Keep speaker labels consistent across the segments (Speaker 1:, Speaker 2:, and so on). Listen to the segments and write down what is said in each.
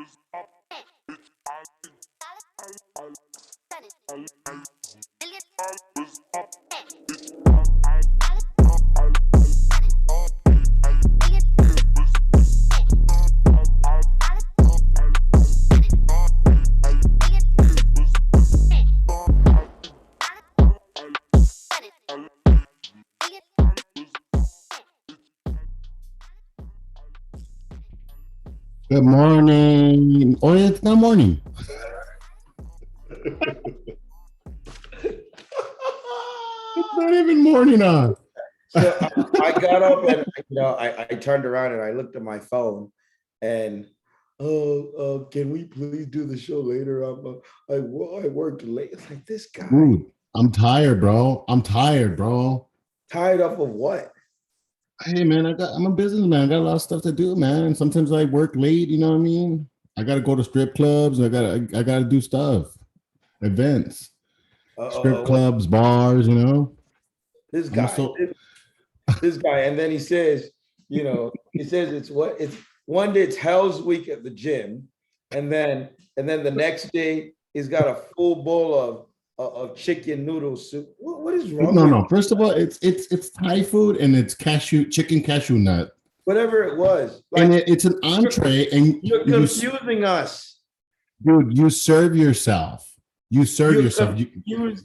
Speaker 1: Good morning. Oh, it's not morning. It's not even morning on.
Speaker 2: So I got up and I turned around and I looked at my phone and can we please do the show later? I worked late. It's like this guy.
Speaker 1: Dude, I'm tired, bro.
Speaker 2: Tired of what?
Speaker 1: Hey man, I'm a businessman. I got a lot of stuff to do, man. And sometimes I work late, you know what I mean? I gotta go to strip clubs, I gotta do stuff, events, strip clubs, bars, you know.
Speaker 2: This guy, this guy, and then he says, it's one day it's Hell's Week at the gym, and then the next day he's got a full bowl of chicken noodle soup. What is wrong?
Speaker 1: No. First of all, it's Thai food and it's chicken cashew nut.
Speaker 2: Whatever it was,
Speaker 1: and it's an entree, and
Speaker 2: you're confusing us,
Speaker 1: dude. You serve yourself. You serve yourself.
Speaker 2: Do you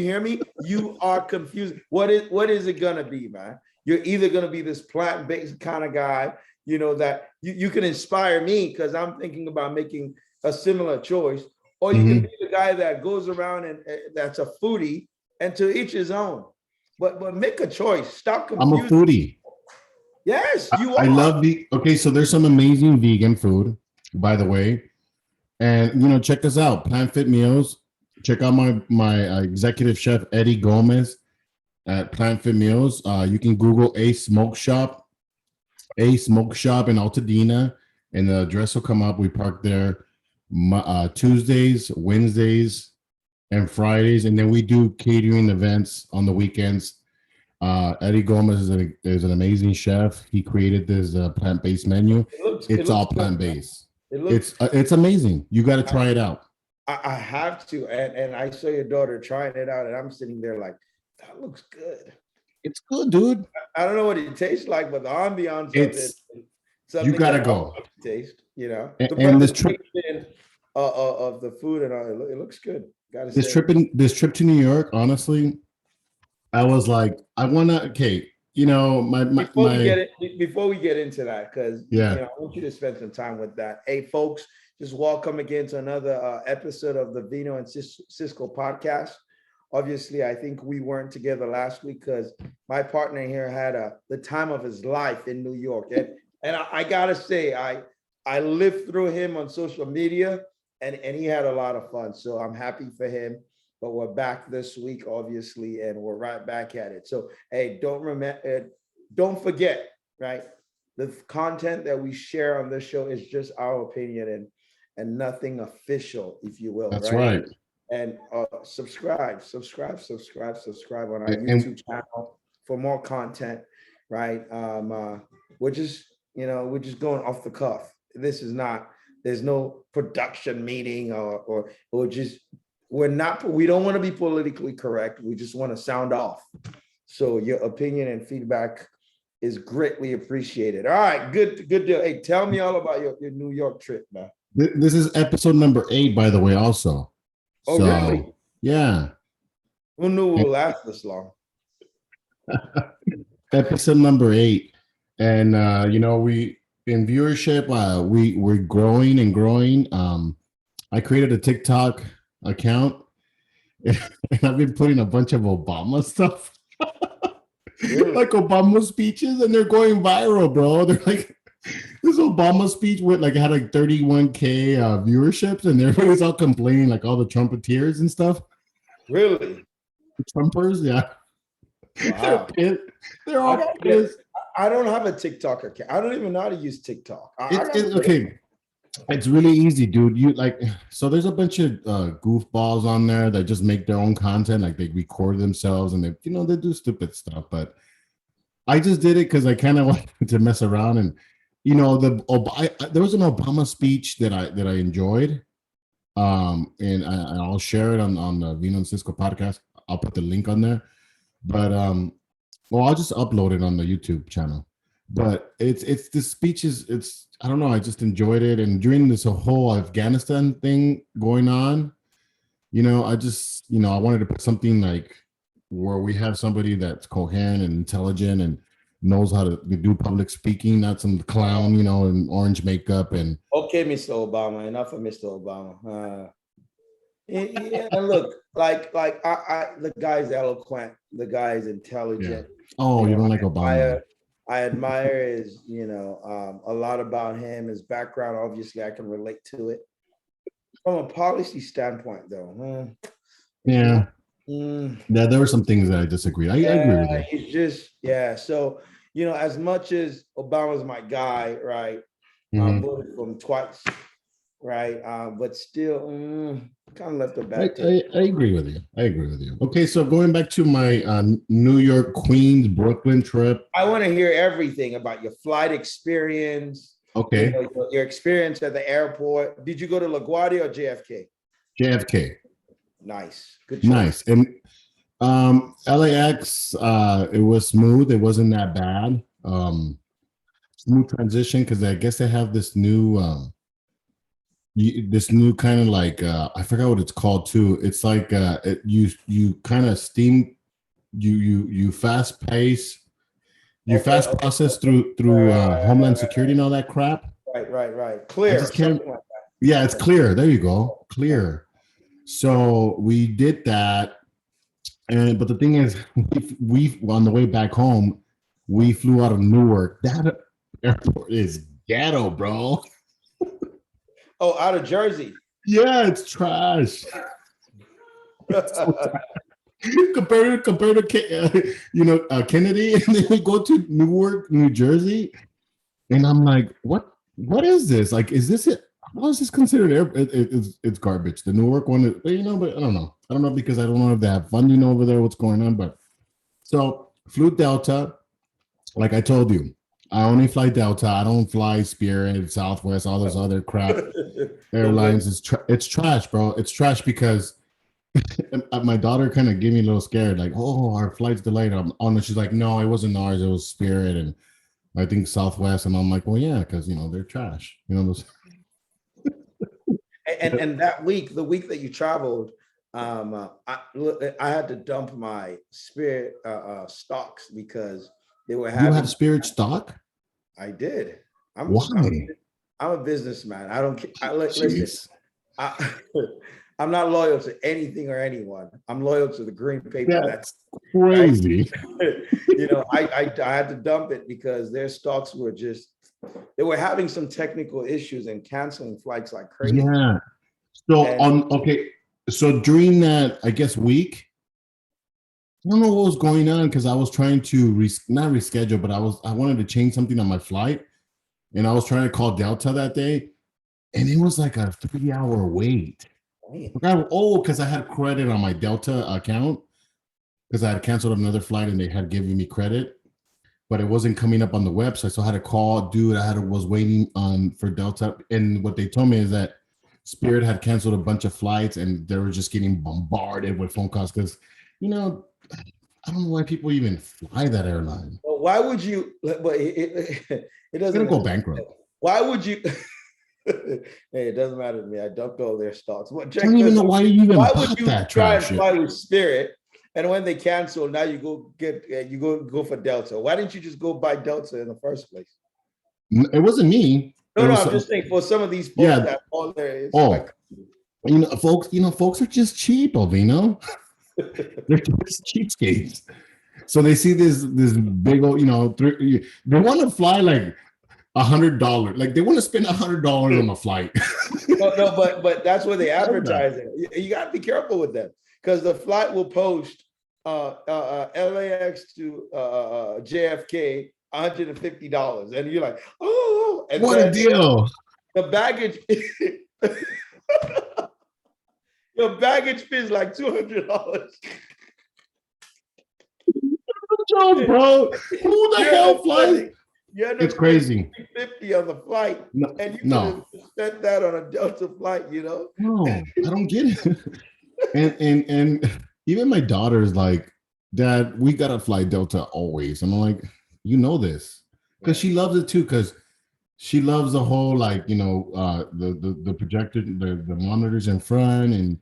Speaker 2: hear me? You are confused. What is it gonna be, man? You're either gonna be this plant-based kind of guy, that you can inspire me because I'm thinking about making a similar choice, or you can be the guy that goes around and that's a foodie, and to each his own. But make a choice. Stop confusing.
Speaker 1: I'm a foodie.
Speaker 2: Yes, you are.
Speaker 1: I love okay, so there's some amazing vegan food, by the way. And check us out, Plant Fit Meals. Check out my executive chef Eddie Gomez at Plant Fit Meals. You can Google a smoke shop in Altadena, and the address will come up. We park there Tuesdays, Wednesdays, and Fridays, and then we do catering events on the weekends. Eddie Gomez is an amazing chef. He created this plant-based menu. It's all plant-based. It's amazing. You got to try it out.
Speaker 2: I have to, and I saw your daughter trying it out, and I'm sitting there like, that looks good.
Speaker 1: It's good, dude.
Speaker 2: I don't know what it tastes like, but the ambiance of it,
Speaker 1: you gotta go.
Speaker 2: Taste,
Speaker 1: and this trip
Speaker 2: of the food and all, it looks good.
Speaker 1: This trip to New York, honestly, I was like, I wanna. Okay,
Speaker 2: before we get into that, because I want you to spend some time with that. Hey, folks. Just welcome again to another episode of the Vino and Cisco podcast. Obviously, I think we weren't together last week because my partner here had the time of his life in New York. And I gotta say, I lived through him on social media and he had a lot of fun. So I'm happy for him. But we're back this week, obviously, and we're right back at it. So, hey, don't forget, right? The content that we share on this show is just our opinion and nothing official, if you will.
Speaker 1: That's right.
Speaker 2: And subscribe on our YouTube channel for more content, right? We're just going off the cuff. There's no production meeting or we don't want to be politically correct. We just want to sound off. So your opinion and feedback is greatly appreciated. All right, good deal. Hey, tell me all about your New York trip, man.
Speaker 1: This is episode number 8, by the way, also.
Speaker 2: Oh, so, really?
Speaker 1: Yeah.
Speaker 2: Who knew it would last this long?
Speaker 1: Episode number 8. And, we, in viewership, we're growing and growing. I created a TikTok account, and I've been putting a bunch of Obama stuff. Really? Like Obama speeches, and they're going viral, bro. They're like, this Obama speech had like 31K viewerships, and everybody's all complaining, like all the Trumpeteers and stuff.
Speaker 2: Really?
Speaker 1: The Trumpers, yeah.
Speaker 2: Wow.
Speaker 1: They're all pissed.
Speaker 2: I don't have a TikTok account. I don't even know how to use TikTok.
Speaker 1: Okay. It's really easy, dude. So there's a bunch of goofballs on there that just make their own content, like they record themselves and they do stupid stuff. But I just did it because I kind of wanted to mess around, and there was an Obama speech that I enjoyed, and I'll share it on the Vino and Cisco podcast. I'll put the link on there, but well, I'll just upload it on the YouTube channel. But it's the speech it's I don't know. I just enjoyed it, and during this whole Afghanistan thing going on, I wanted to put something like where we have somebody that's coherent and intelligent and knows how to do public speaking, not some clown, in orange makeup and.
Speaker 2: Okay, Mr. Obama, enough of Mr. Obama. Yeah, and look, like the guy's eloquent, the guy's intelligent.
Speaker 1: Yeah. Oh, you don't like Obama?
Speaker 2: I admire his, a lot about him, his background. Obviously, I can relate to it. From a policy standpoint, though,
Speaker 1: yeah, there were some things that I disagree. I agree with you.
Speaker 2: It's just, so as much as Obama's my guy, right? I voted for him twice, right? But still, kind of left a bad taste.
Speaker 1: I agree with you. Okay, so going back to my New York, Queens, Brooklyn trip.
Speaker 2: I want to hear everything about your flight experience.
Speaker 1: Okay.
Speaker 2: Your experience at the airport. Did you go to LaGuardia or JFK?
Speaker 1: JFK.
Speaker 2: Nice. Good choice.
Speaker 1: Nice. And LAX, it was smooth. It wasn't that bad. Smooth transition because I guess they have this new kind of like I forgot what it's called too. It's like you kind of steam you fast pace. You fast process through Homeland Security and all that crap.
Speaker 2: Right. Clear.
Speaker 1: Like yeah, it's clear. There you go. Clear. So we did that. But the thing is, we on the way back home, we flew out of Newark. That airport is ghetto, bro.
Speaker 2: Oh, out of Jersey.
Speaker 1: Yeah, it's trash. compared to Kennedy, and then we go to Newark, New Jersey, and I'm like, what is this? Like, is this it? How is this considered it's garbage? The Newark one, but I don't know because I don't know if they have funding over there, what's going on. But so flew Delta, like I told you, I only fly Delta. I don't fly Spirit, Southwest, all those other crap airlines. It's trash, bro. It's trash because my daughter kind of gave me a little scared, like, oh, our flight's delayed. She's like, no, it wasn't ours. It was Spirit and I think Southwest. And I'm like, well, yeah, because they're trash. Those.
Speaker 2: And that week, the week that you traveled, I had to dump my Spirit stocks because they were having.
Speaker 1: You have Spirit stock?
Speaker 2: I did.
Speaker 1: Why?
Speaker 2: I'm a businessman. I don't. Listen. I'm not loyal to anything or anyone. I'm loyal to the green paper.
Speaker 1: That's crazy.
Speaker 2: I had to dump it because their stocks were they were having some technical issues and canceling flights like crazy.
Speaker 1: Yeah. So so during that, I guess, week, I don't know what was going on because I was trying to not reschedule, but I wanted to change something on my flight, and I was trying to call Delta that day, and it was like a 3-hour wait. Because I had credit on my Delta account because I had canceled another flight and they had given me credit, but it wasn't coming up on the website. So I had to call, dude. was waiting for Delta, and what they told me is that Spirit had canceled a bunch of flights and they were just getting bombarded with phone calls because, I don't know why people even fly that airline.
Speaker 2: Well, why would you? But it doesn't
Speaker 1: go bankrupt.
Speaker 2: Why would you? Hey, it doesn't matter to me. I don't go their stocks.
Speaker 1: I don't even know why you even bought that
Speaker 2: try and fly with Spirit, and when they cancel, now you go for Delta. Why didn't you just go buy Delta in the first place?
Speaker 1: It wasn't me.
Speaker 2: No, I'm just saying for some of these folks that all there is.
Speaker 1: Folks are just cheap, Vino. They're just cheapskates. So they see this big old, they want to fly like $100. Like they want to spend $100 on a flight.
Speaker 2: No, but that's where they advertise it. You got to be careful with them because the flight will post LAX to JFK $150, and you're like, oh, and
Speaker 1: what a deal!
Speaker 2: The baggage, your baggage fee is like $200.
Speaker 1: Bro, who the hell flies? It's crazy.
Speaker 2: $50 on the flight,
Speaker 1: no,
Speaker 2: and you could
Speaker 1: no,
Speaker 2: have spent that on a Delta flight.
Speaker 1: no, I don't get it. And even my daughter's like, Dad, we gotta fly Delta always. And I'm like, you know this, because she loves it too. Because she loves the whole like the projector, the monitors in front, and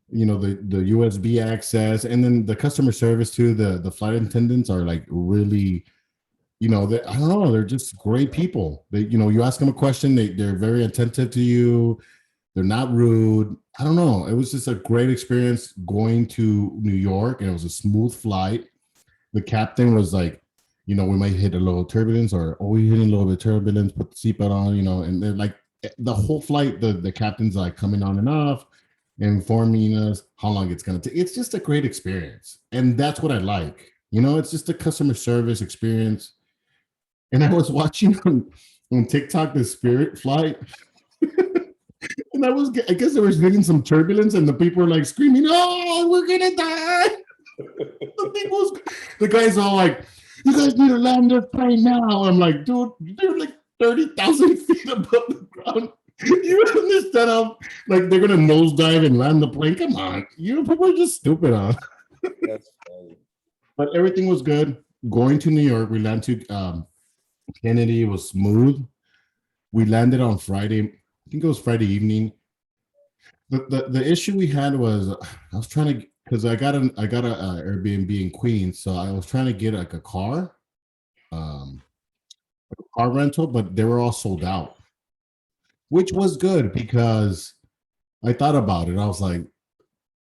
Speaker 1: the USB access, and then the customer service too. The flight attendants are like really, I don't know, they're just great people. They, you ask them a question, they're very attentive to you. They're not rude. I don't know. It was just a great experience going to New York, and it was a smooth flight. The captain was like, we might hit a little turbulence, or we hitting a little bit of turbulence, put the seatbelt on, and then like the whole flight, the captain's like coming on and off, informing us how long it's gonna take. It's just a great experience. And that's what I like. It's just a customer service experience. And I was watching on TikTok the Spirit flight. And I guess they were hitting some turbulence, and the people were like screaming, "Oh, we're gonna die!" The guys all like, "You guys need to land this plane now." I'm like, dude, they're like 30,000 feet above the ground. You understand how like they're gonna nosedive and land the plane? Come on, people are just stupid, huh?
Speaker 2: That's funny.
Speaker 1: But everything was good. Going to New York, we landed to Kennedy. Was smooth. We landed on Friday. I think it was Friday evening. The issue we had was I was trying to, because I got a Airbnb in Queens, so I was trying to get like a car rental, but they were all sold out, which was good because I thought about it. I was like,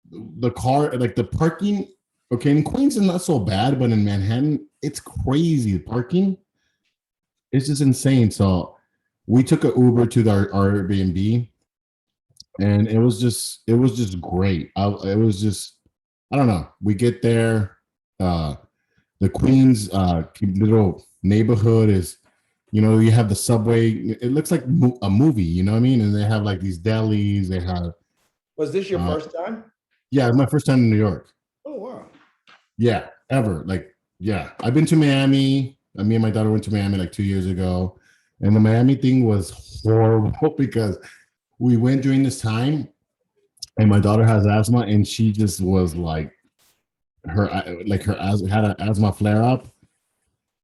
Speaker 1: the car, like the parking, okay, in Queens is not so bad, but in Manhattan, it's crazy. Parking, it's just insane. So we took an Uber to our Airbnb, and it was just great. I don't know. We get there, the Queens little neighborhood is, you have the subway. It looks like a movie, you know what I mean? And they have like these delis. They have.
Speaker 2: Was this your first time?
Speaker 1: Yeah, my first time in New York.
Speaker 2: Oh wow.
Speaker 1: Yeah, ever. Like, yeah, I've been to Miami. Me and my daughter went to Miami like 2 years ago, and the Miami thing was horrible because we went during this time, and my daughter has asthma, and she just was like, her asthma had an asthma flare up,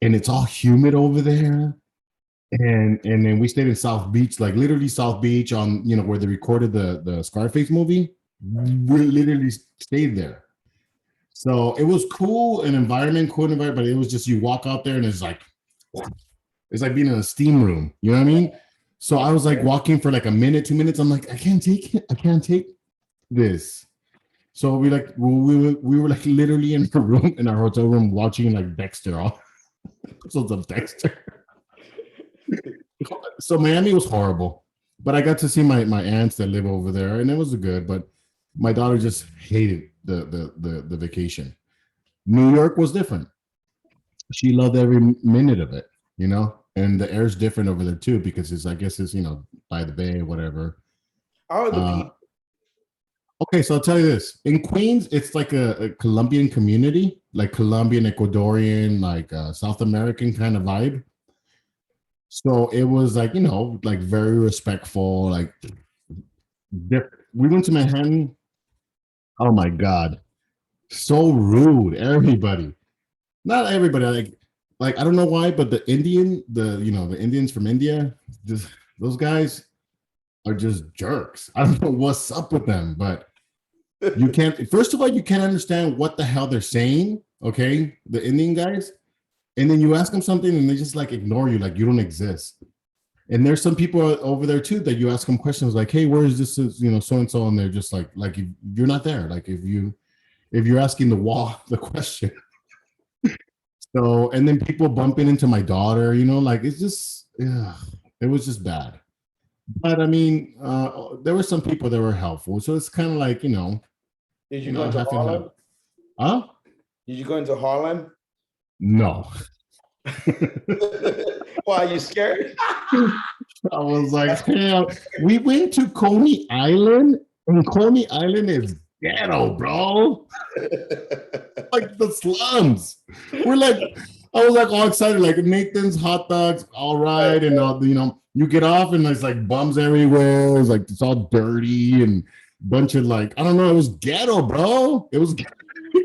Speaker 1: and it's all humid over there. And then we stayed in South Beach, like literally South Beach, on where they recorded the Scarface movie. We literally stayed there. So it was cool, cool environment, but it was just, you walk out there and it's like being in a steam room. You know what I mean? So I was like walking for like a minute, 2 minutes. I'm like, I can't take it. I can't take this. So we were like literally in our hotel room watching like Dexter, all episodes of Dexter. So Miami was horrible, but I got to see my aunts that live over there, and it was good. But my daughter just hated the vacation. New York was different. She loved every minute of it, and the air's different over there too, because it's by the bay or whatever.
Speaker 2: How are the people?
Speaker 1: Okay, so I'll tell you this. In Queens, it's like a Colombian community, like Colombian, Ecuadorian, like South American kind of vibe. So it was like, like very respectful, like different. We went to Manhattan. Oh my God. So rude. Everybody. Not everybody. Like I don't know why, but the Indians from India, just those guys are just jerks. I don't know what's up with them, but you can't, first of all, you can't understand what the hell they're saying. Okay. The Indian guys. And then you ask them something and they just like ignore you, like you don't exist. And there's some people over there too that you ask them questions like, "Hey, where is this? So and so," and they're just like you're not there. Like if you're asking the wall the question. So, and then people bumping into my daughter, like it's just, it was just bad. But I mean, there were some people that were helpful, so it's kind of like
Speaker 2: Did you go into Harlem?
Speaker 1: Huh?
Speaker 2: Did you go into Harlem?
Speaker 1: No.
Speaker 2: Why, are you scared?
Speaker 1: I was like, hell, we went to Coney Island, and Coney Island is ghetto, bro. Like the slums. We're like, I was like all excited, like Nathan's hot dogs, all right, and you get off and there's like bums everywhere. It's like it's all dirty and bunch of like I don't know. It was ghetto, bro. It was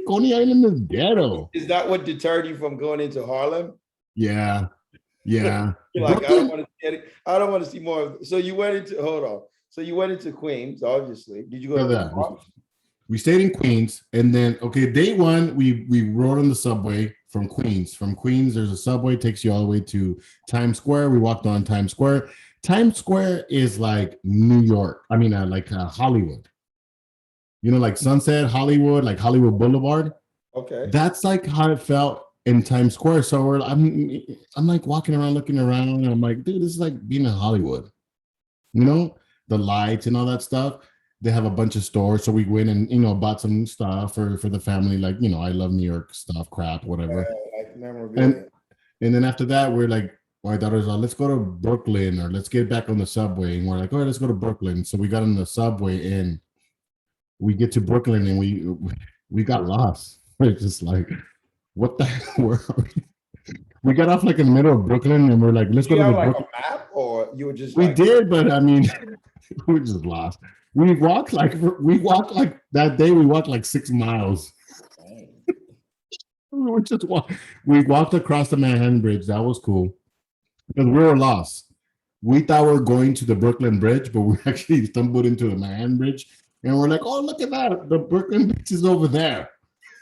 Speaker 1: Coney Island is ghetto.
Speaker 2: Is that what deterred you from going into Harlem?
Speaker 1: Yeah, yeah.
Speaker 2: You're like, I don't want to get it. I don't want to see more of it. So you went into hold on. So you went into Queens, obviously. Did you go to the Bronx?
Speaker 1: We stayed in Queens, and then day one we rode on the subway from Queens. From Queens, there's a subway takes you all the way to Times Square. We walked on Times Square. Times Square is like New York. I mean, like Hollywood. You know, like Sunset Hollywood, like Hollywood Boulevard.
Speaker 2: Okay,
Speaker 1: that's like how it felt in Times Square. So I'm like walking around, looking around, and I'm like, dude, this is like being in Hollywood. You know, the lights and all that stuff. They have a bunch of stores, so we went and bought some stuff for the family, like I love New York stuff, crap, whatever. And then after that, we're like, my daughter's like, let's go to Brooklyn or let's get back on the subway, and we're like, all right, let's go to Brooklyn. So we got on the subway and we get to Brooklyn and we got lost. We're just like, what the hell? Where are we got off like in the middle of Brooklyn and we're like, let's go to the
Speaker 2: Brooklyn. A map, or you were just
Speaker 1: we did, but I mean, we were just lost. We walked like that day. We walked like 6 miles. We walked across the Manhattan Bridge. That was cool because we were lost. We thought we were going to the Brooklyn Bridge, but we actually stumbled into the Manhattan Bridge, and we're like, "Oh, look at that! The Brooklyn Bridge is over there."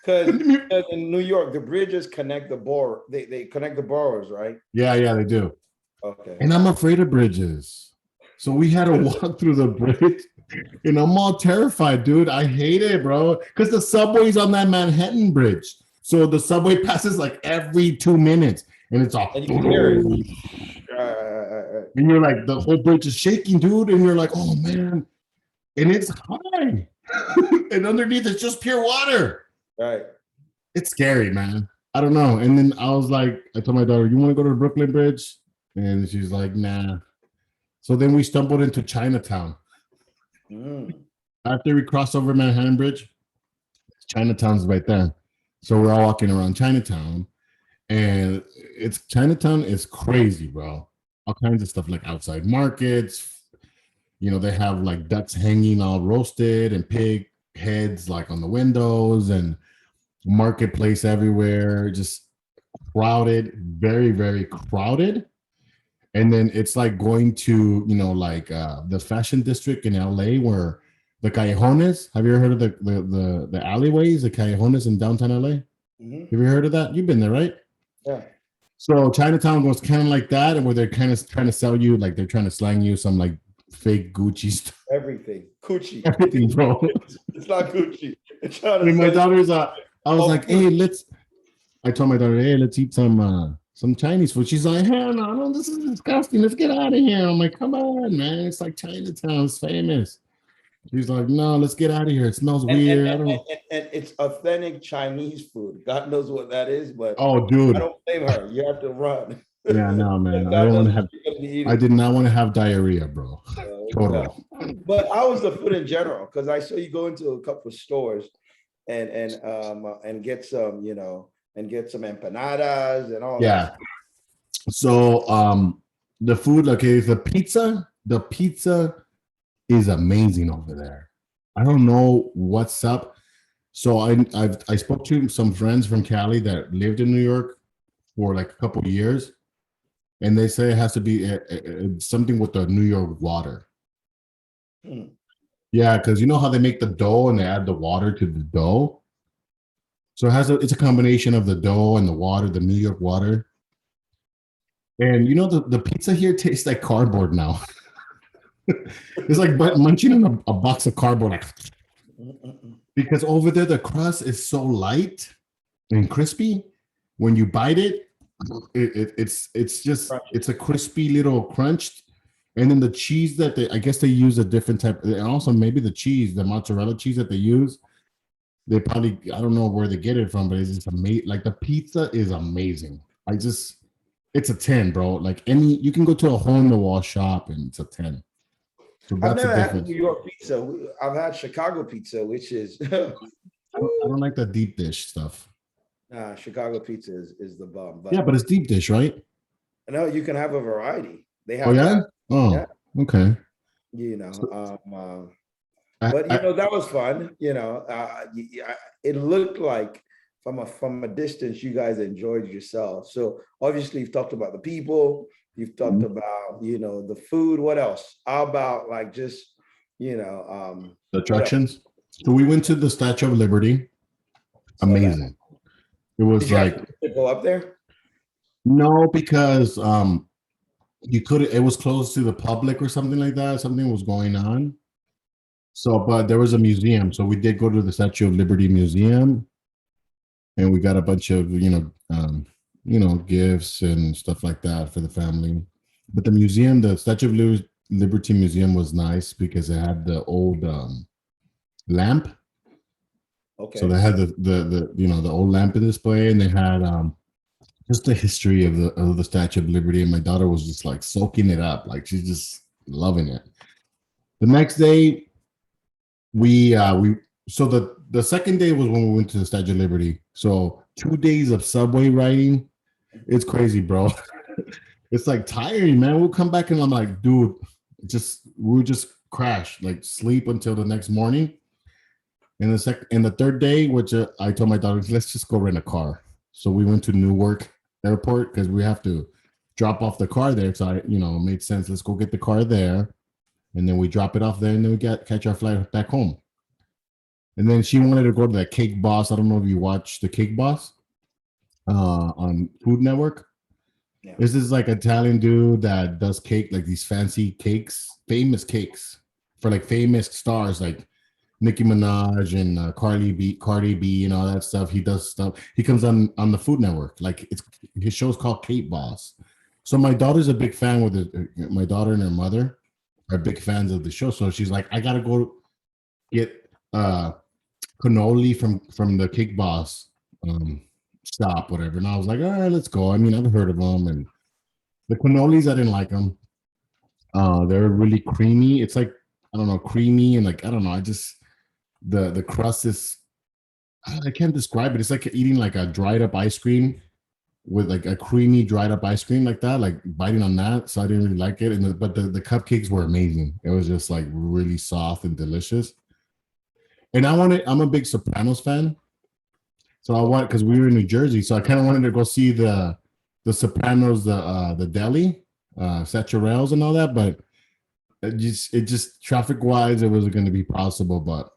Speaker 2: Because in New York, the bridges connect the borough. They connect the boroughs, right?
Speaker 1: Yeah, they do.
Speaker 2: Okay.
Speaker 1: And I'm afraid of bridges, so we had to walk through the bridge. And I'm all terrified, dude. I hate it, bro. Because the subway's on that Manhattan Bridge. So the subway passes like every 2 minutes. And it's all. And you can hear it. And you're like, the whole bridge is shaking, dude. And you're like, oh, man. And it's high. And underneath, it's just pure water.
Speaker 2: Right.
Speaker 1: It's scary, man. I don't know. And then I was like, I told my daughter, you want to go to the Brooklyn Bridge? And she's like, nah. So then we stumbled into Chinatown. After we cross over Manhattan Bridge, Chinatown's right there. So we're all walking around Chinatown, and Chinatown is crazy, bro. All kinds of stuff like outside markets. They have like ducks hanging all roasted and pig heads like on the windows and marketplace everywhere. Just crowded, very, very crowded. And then it's like going to, like the fashion district in LA where the callejones. Have you ever heard of the alleyways, the callejones in downtown LA? Mm-hmm. Have you heard of that? You've been there, right?
Speaker 2: Yeah.
Speaker 1: So Chinatown goes kind of like that, and where they're kind of trying to sell you, like they're trying to slang you some like fake Gucci stuff.
Speaker 2: Everything. Gucci.
Speaker 1: Everything, bro.
Speaker 2: It's not Gucci. It's
Speaker 1: my daughter's I was like, hey, I told my daughter, hey, let's eat some Chinese food. She's like, hell no, this is disgusting. Let's get out of here. I'm like, come on, man. It's like Chinatown. It's famous. She's like, no, let's get out of here. It smells weird.
Speaker 2: And it's authentic Chinese food. God knows what that is, but
Speaker 1: oh, dude,
Speaker 2: I don't blame her. You have to run.
Speaker 1: Yeah, no, man. I did not want to have diarrhea, bro. Total.
Speaker 2: But how was the food in general? Because I saw you go into a couple of stores and get some, and get some empanadas and all that.
Speaker 1: So the food, okay, the pizza is amazing over there. I don't know what's up. So I spoke to some friends from Cali that lived in New York for like a couple of years, and they say it has to be something with the New York water. Yeah, because you know how they make the dough and they add the water to the dough. So it's a combination of the dough and the water, the New York water. And the pizza here tastes like cardboard now. It's like munching on a box of cardboard. Because over there, the crust is so light and crispy. When you bite it, it's a crispy little crunch. And then the cheese that I guess they use a different type. And also maybe the cheese, the mozzarella cheese that they use. They probably, I don't know where they get it from, but it's just amazing. Like the pizza is amazing. It's a 10, bro. Like you can go to a hole-in-the-wall shop and it's a 10. So
Speaker 2: I've never had New York pizza. I've had Chicago pizza, which is.
Speaker 1: I don't like the deep dish stuff.
Speaker 2: Chicago pizza is the bomb. But
Speaker 1: Yeah, but it's deep dish, right?
Speaker 2: no, you can have a variety. They
Speaker 1: Oh
Speaker 2: have
Speaker 1: yeah.
Speaker 2: that.
Speaker 1: Oh,
Speaker 2: Yeah,
Speaker 1: okay.
Speaker 2: you
Speaker 1: So,
Speaker 2: know.
Speaker 1: I,
Speaker 2: But
Speaker 1: I,
Speaker 2: that was fun. It looked like from a distance, you guys enjoyed yourself. So obviously, you've talked about the people. You've talked about the food. What else? How about like just
Speaker 1: the
Speaker 2: what else?
Speaker 1: attractions. So we went to the Statue of Liberty.
Speaker 2: So that
Speaker 1: Amazing. It
Speaker 2: did
Speaker 1: was
Speaker 2: you
Speaker 1: like
Speaker 2: actually go up there?
Speaker 1: no, because you could it was closed to the public or something like that. Something was going on. So, but there was a museum. So we did go to the Statue of Liberty Museum, and we got a bunch of gifts and stuff like that for the family. But the museum, the Statue of Liberty Museum, was nice because it had the old lamp. So they
Speaker 2: Okay.
Speaker 1: had the old lamp display, and they had just the history of the Statue of Liberty. And my daughter was just like soaking it up, like she's just loving it. The next day, we so the second day was when we went to the Statue of Liberty. So 2 days of subway riding, it's crazy, bro. It's like tiring, man. We'll come back and I'm like, dude, we'll just crash, like sleep until the next morning. And the third day, which I told my daughter, let's just go rent a car. So we went to Newark Airport because we have to drop off the car there. So it made sense. Let's go get the car there, and then we drop it off there, and then we catch our flight back home. And then she wanted to go to that Cake Boss. I don't know if you watch the Cake Boss on Food Network.
Speaker 2: Yeah.
Speaker 1: This is like Italian dude that does cake, like these fancy cakes, famous cakes for like famous stars like Nicki Minaj and Cardi B, and all that stuff. He does stuff. He comes on the Food Network. Like his show's called Cake Boss. So my daughter's a big fan with it. My daughter and her mother are big fans of the show. So she's like, I gotta go get cannoli from the Cake Boss stop, whatever. And I was like, all right, let's go. I mean, I've heard of them, and the cannolis, I didn't like them. They're really creamy. It's like, I don't know, creamy, and like, I don't know. I just the crust is, I can't describe it. It's like eating like a dried up ice cream with like a creamy dried up ice cream like that, like biting on that. So I didn't really like it. But the cupcakes were amazing. It was just like really soft and delicious. And I'm a big Sopranos fan. So I want, because we were in New Jersey, so I kind of wanted to go see the Sopranos, the deli, Satcherel's and all that, but it just traffic wise, it wasn't going to be possible. But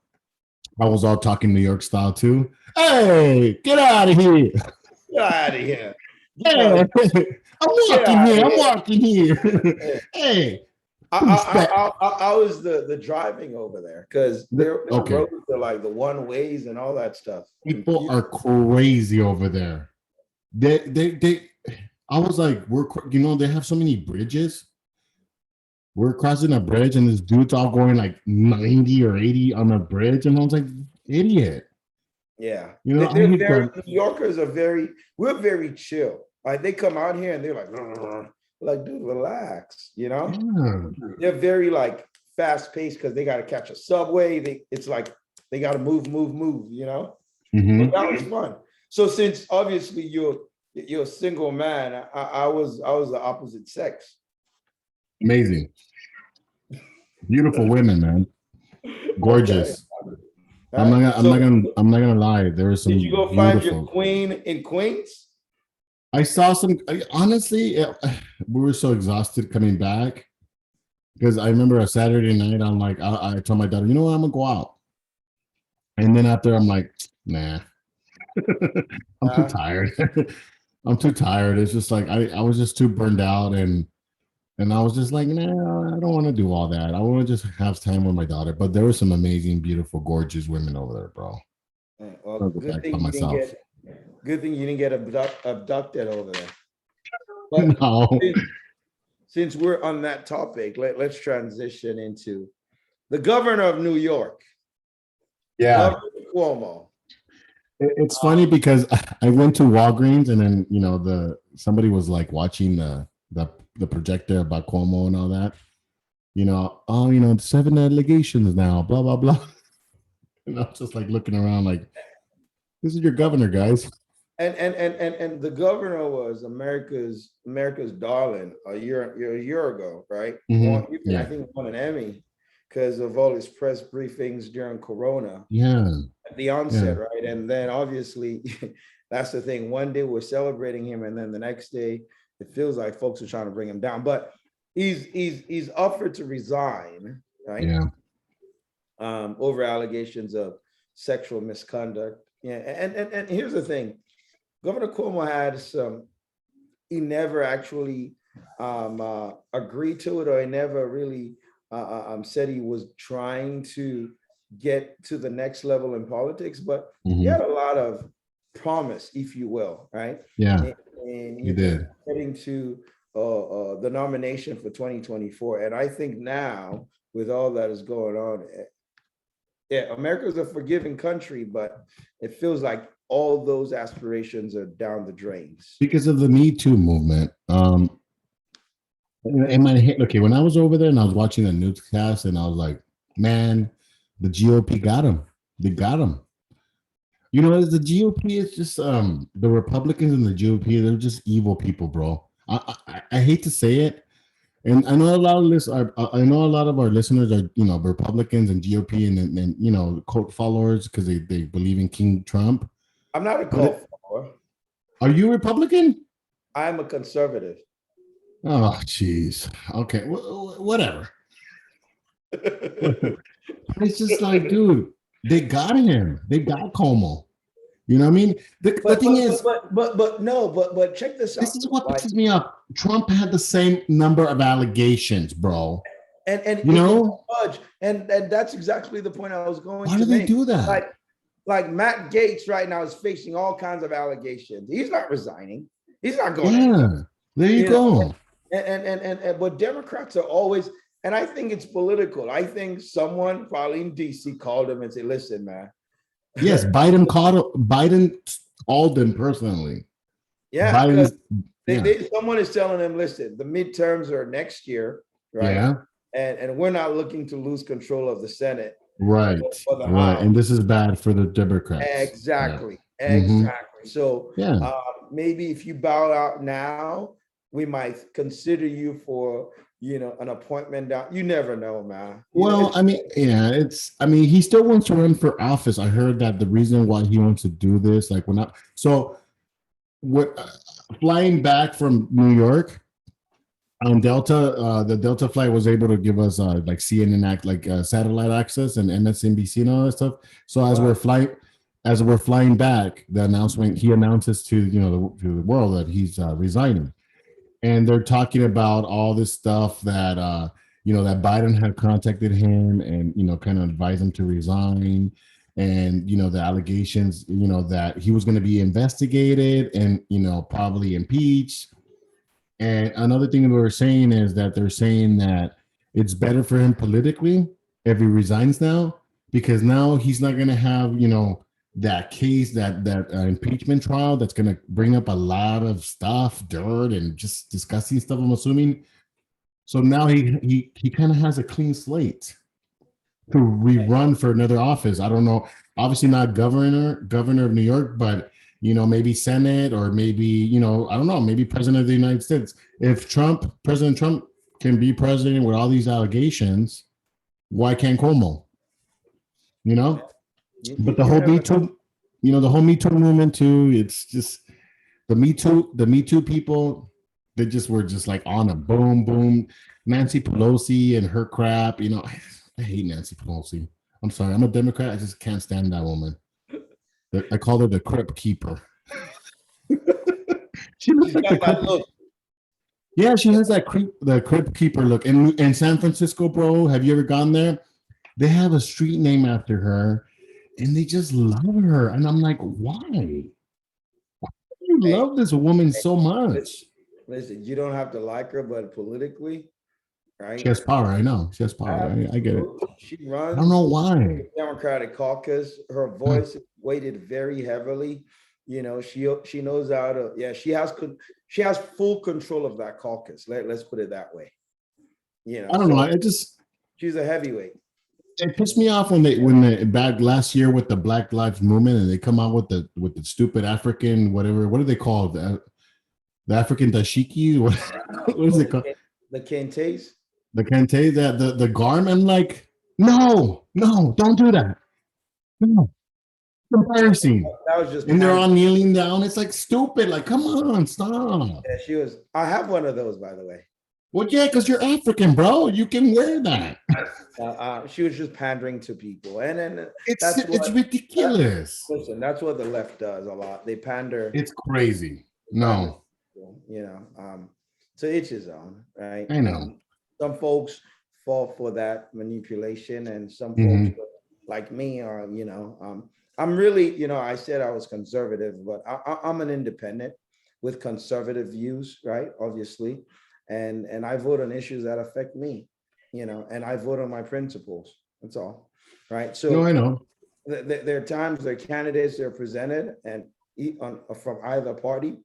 Speaker 1: I was all talking New York style too. Hey, get out of here!
Speaker 2: Get out of here!
Speaker 1: Hey, I'm walking here. Hey,
Speaker 2: I was the driving over there because their
Speaker 1: okay.
Speaker 2: roads are like the one ways and all that stuff.
Speaker 1: People are crazy over there. They I was like, they have so many bridges. We're crossing a bridge and this dude's all going like 90 or 80 on the bridge. And I was like, idiot.
Speaker 2: Yeah.
Speaker 1: New
Speaker 2: Yorkers we're very chill. Like they come out here and they're like, dude, relax,
Speaker 1: Yeah.
Speaker 2: They're very like fast paced because they got to catch a subway. It's like they got to move.
Speaker 1: Mm-hmm.
Speaker 2: But that was fun. So since obviously you're a single man, I was the opposite sex.
Speaker 1: Amazing. Beautiful women, man. Gorgeous. Okay. I'm not gonna lie. There was some.
Speaker 2: Did you go find your queen in Queens?
Speaker 1: I saw some. Honestly, we were so exhausted coming back because I remember a Saturday night. I'm like, I told my daughter, you know what, I'm gonna go out. And then after, I'm like, nah, I'm too tired. I'm too tired. It's just like I was just too burned out, and I was just like, nah, I don't want to do all that. I want to just have time with my daughter. But there were some amazing, beautiful, gorgeous women over there, bro.
Speaker 2: Well, good thing you didn't get abducted over there. But
Speaker 1: no.
Speaker 2: Since we're on that topic, let's transition into the governor of New York.
Speaker 1: Yeah.
Speaker 2: Governor Cuomo.
Speaker 1: It's funny because I went to Walgreens and then, somebody was like watching the projector about Cuomo and all that. 7 allegations now, blah, blah, blah. And I was just like looking around like, this is your governor, guys.
Speaker 2: And the governor was America's darling a year ago, right? I think won an Emmy because of all his press briefings during Corona.
Speaker 1: Yeah.
Speaker 2: At the onset, right? And then obviously, that's the thing. One day we're celebrating him, and then the next day it feels like folks are trying to bring him down. But he's offered to resign, right?
Speaker 1: Yeah.
Speaker 2: Over allegations of sexual misconduct. Yeah, and here's the thing. Governor Cuomo had he never actually agreed to it, or he never really said he was trying to get to the next level in politics, but he had a lot of promise, if you will, right?
Speaker 1: Yeah,
Speaker 2: and
Speaker 1: he did.
Speaker 2: Getting to the nomination for 2024. And I think now, with all that is going on, yeah, America's a forgiving country, but it feels like all those aspirations are down the drains
Speaker 1: because of the Me Too movement. In my head, okay, when I was over there and I was watching the newscast, and I was like, man, the GOP got him. They got him. You know, the GOP is just the Republicans and the GOP. They're just evil people, bro. I hate to say it, and I know a lot of I know a lot of our listeners are, you know, Republicans and GOP and you know, cult followers because they believe in King Trump.
Speaker 2: I'm not a cult follower.
Speaker 1: Are you Republican?
Speaker 2: I'm a conservative.
Speaker 1: Oh, jeez. Okay, whatever. It's just like, dude, they got him. They got Cuomo. You know what I mean? The thing is,
Speaker 2: but check this out.
Speaker 1: This is what pisses me off. Trump had the same number of allegations, bro.
Speaker 2: And
Speaker 1: you know,
Speaker 2: and that's exactly the point I was going to make.
Speaker 1: Why do they do that?
Speaker 2: Like Matt Gaetz right now is facing all kinds of allegations. He's not resigning. He's not going.
Speaker 1: Yeah, there you go.
Speaker 2: And but Democrats are always, and I think it's political. I think someone probably in DC called him and said, "Listen, man."
Speaker 1: Yes, Biden called him personally.
Speaker 2: Yeah, someone is telling him, "Listen, the midterms are next year, right?
Speaker 1: Yeah,
Speaker 2: and we're not looking to lose control of the Senate,
Speaker 1: right? Right, and this is bad for the Democrats.
Speaker 2: Exactly. So maybe if you bow out now, we might consider you for, you know, an appointment down. You never know, man.
Speaker 1: Well, I mean, he still wants to run for office. I heard that the reason why he wants to do this, like, flying back from New York on Delta, the Delta flight was able to give us like CNN satellite access and MSNBC and all that stuff. So as we're flying back, he announces to to the world that he's resigning. And they're talking about all this stuff that that Biden had contacted him and kind of advised him to resign, and the allegations that he was going to be investigated and probably impeached. And another thing that we're saying is that they're saying that it's better for him politically if he resigns now, because now he's not going to have that case, that impeachment trial that's going to bring up a lot of stuff, dirt, and just disgusting stuff, I'm assuming. So now he kind of has a clean slate to rerun for another office. I don't know, obviously not governor of New York, but maybe Senate, or maybe I don't know, maybe president of the United States. If President Trump can be president with all these allegations, why can't Cuomo? But the whole Me Too, the whole Me Too movement too. It's just the Me Too people. They were just like on a boom. Nancy Pelosi and her crap. I hate Nancy Pelosi. I'm sorry. I'm a Democrat. I just can't stand that woman. I call her the Crypt Keeper. She looks like the Crypt look. Yeah, she has the Crypt Keeper look. In San Francisco, bro, have you ever gone there? They have a street name after her. And they just love her. And I'm like, why? Why do you love this woman so much?
Speaker 2: Listen, you don't have to like her, but politically, right?
Speaker 1: She has power. I know. She has power. I get it.
Speaker 2: She runs.
Speaker 1: I don't know why.
Speaker 2: The Democratic caucus. Her voice is weighted very heavily. She knows how to. Yeah, she has full control of that caucus. Let's put it that way.
Speaker 1: I don't know. She's
Speaker 2: a heavyweight.
Speaker 1: it pissed me off when they back last year with the Black Lives Movement and they come out with the stupid African whatever. What do they call it? The African dashiki? What is it called?
Speaker 2: The kentes?
Speaker 1: The kente, the garment. Like, no, don't do that. No, it's embarrassing.
Speaker 2: That was just
Speaker 1: and they're all kneeling down. It's like stupid. Like, come on, stop.
Speaker 2: Yeah, she was. I have one of those, by the way.
Speaker 1: Well, yeah, because you're African, bro. You can wear that.
Speaker 2: She was just pandering to people, and then
Speaker 1: it's ridiculous.
Speaker 2: Listen, that's what the left does a lot. They pander.
Speaker 1: It's crazy. No,
Speaker 2: to each his own, right?
Speaker 1: I know.
Speaker 2: Some folks fall for that manipulation, and some folks like me are, I'm really, I said I was conservative, but I'm an independent with conservative views, right? Obviously. And I vote on issues that affect me, and I vote on my principles. That's all, right? So
Speaker 1: no, I know.
Speaker 2: There are times there are candidates that are presented and from either party.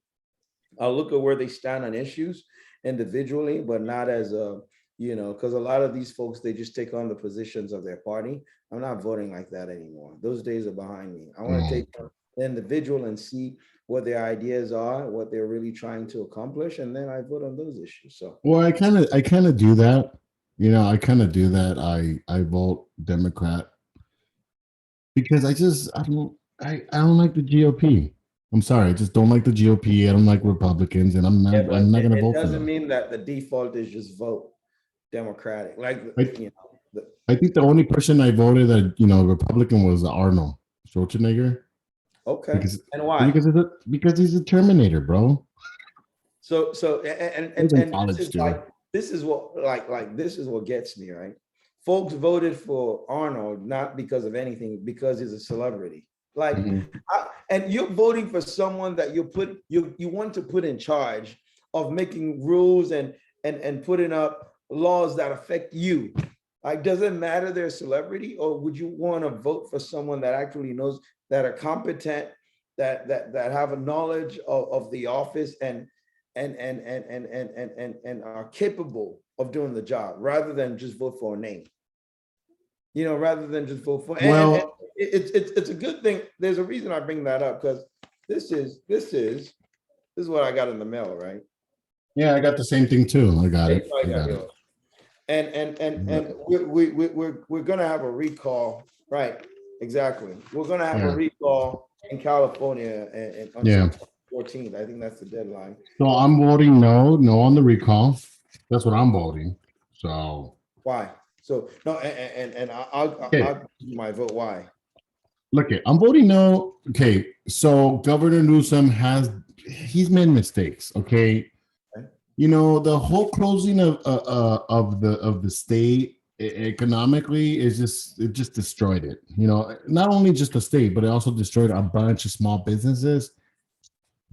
Speaker 2: I'll look at where they stand on issues individually, but not as a, because a lot of these folks, they just take on the positions of their party. I'm not voting like that anymore. Those days are behind me. I want to take the individual and see what their ideas are, what they're really trying to accomplish, and then I vote on those issues. So,
Speaker 1: well, I kind of do that. I kind of do that. I vote Democrat because I don't like the GOP. I'm sorry, I just don't like the GOP. I don't like Republicans, and I'm not going to vote for them. It
Speaker 2: doesn't mean that the default is just vote Democratic.
Speaker 1: I think the only person I voted that Republican was Arnold Schwarzenegger.
Speaker 2: Okay, and why?
Speaker 1: Because he's a Terminator, bro.
Speaker 2: So this is what gets me, right? Folks voted for Arnold not because of anything, because he's a celebrity. Like, and you're voting for someone that you want to put in charge of making rules and putting up laws that affect you. Like, does it matter they're a celebrity, or would you want to vote for someone that actually knows, that are competent, that have a knowledge of the office and are capable of doing the job, rather than just vote for a name? Rather than just vote for. And it's a good thing. There's a reason I bring that up, because this is what I got in the mail, right?
Speaker 1: Yeah, I got the same thing too. I got it.
Speaker 2: And we're gonna have a recall, right? Exactly. We're gonna have a recall in California on 14th. I think that's the deadline.
Speaker 1: So I'm voting no on the recall. That's what I'm voting. So
Speaker 2: why? So no, and I'll give you my vote. Why?
Speaker 1: Look, I'm voting no. Okay, so Governor Newsom he's made mistakes. Okay, the whole closing of the state economically it just destroyed it. Not only just the state, but it also destroyed a bunch of small businesses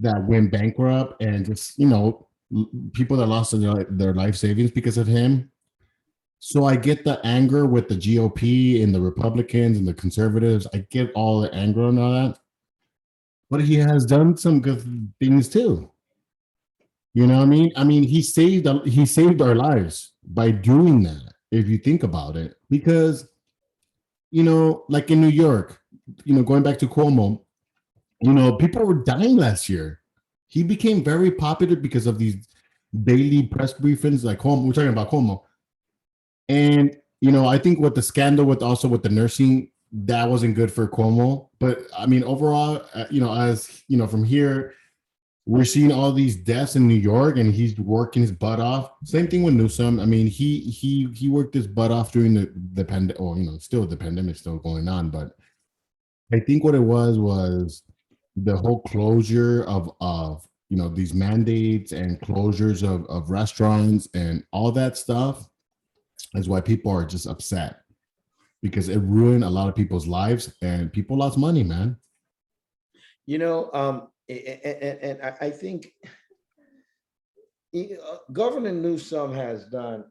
Speaker 1: that went bankrupt, and just people that lost their life savings because of him. So I get the anger with the GOP and the Republicans and the conservatives. I get all the anger and all that. But he has done some good things too. You know what I mean? I mean, he saved our lives by doing that, if you think about it. Because, like in New York, going back to Cuomo, people were dying last year. He became very popular because of these daily press briefings like Cuomo. We're talking about Cuomo. And, I think with the scandal with the nursing, that wasn't good for Cuomo. But I mean, overall, as from here, we're seeing all these deaths in New York, and he's working his butt off. Same thing with Newsom. I mean, he worked his butt off during the pandemic, or still the pandemic still going on. But I think what it was the whole closure of these mandates and closures of restaurants and all that stuff is why people are just upset, because it ruined a lot of people's lives and people lost money, man.
Speaker 2: And I think Governor Newsom he's done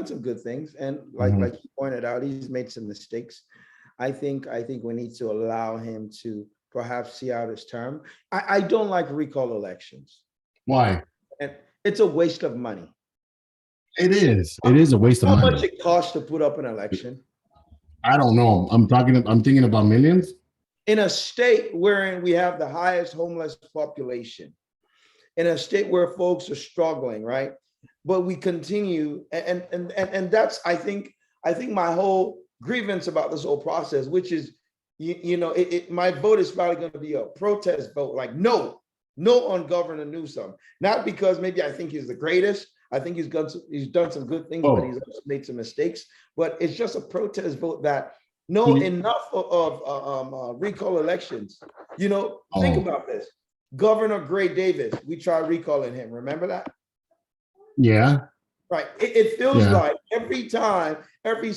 Speaker 2: some good things, and like you pointed out, he's made some mistakes. I think we need to allow him to perhaps see out his term. I don't like recall elections.
Speaker 1: Why?
Speaker 2: And it's a waste of money.
Speaker 1: It is. It is a waste of money.
Speaker 2: How much it costs to put up an election?
Speaker 1: I don't know. I'm thinking about millions.
Speaker 2: In a state wherein we have the highest homeless population, in a state where folks are struggling, right? But we continue, and that's I think my whole grievance about this whole process, which is, my vote is probably going to be a protest vote, like no on Governor Newsom, not because maybe I think he's the greatest. I think he's done some good things, but he's also made some mistakes. But it's just a protest vote that no, enough of recall elections. Think about this. Governor Gray Davis, we tried recalling him. Remember that?
Speaker 1: Yeah.
Speaker 2: Right. It feels like every time, every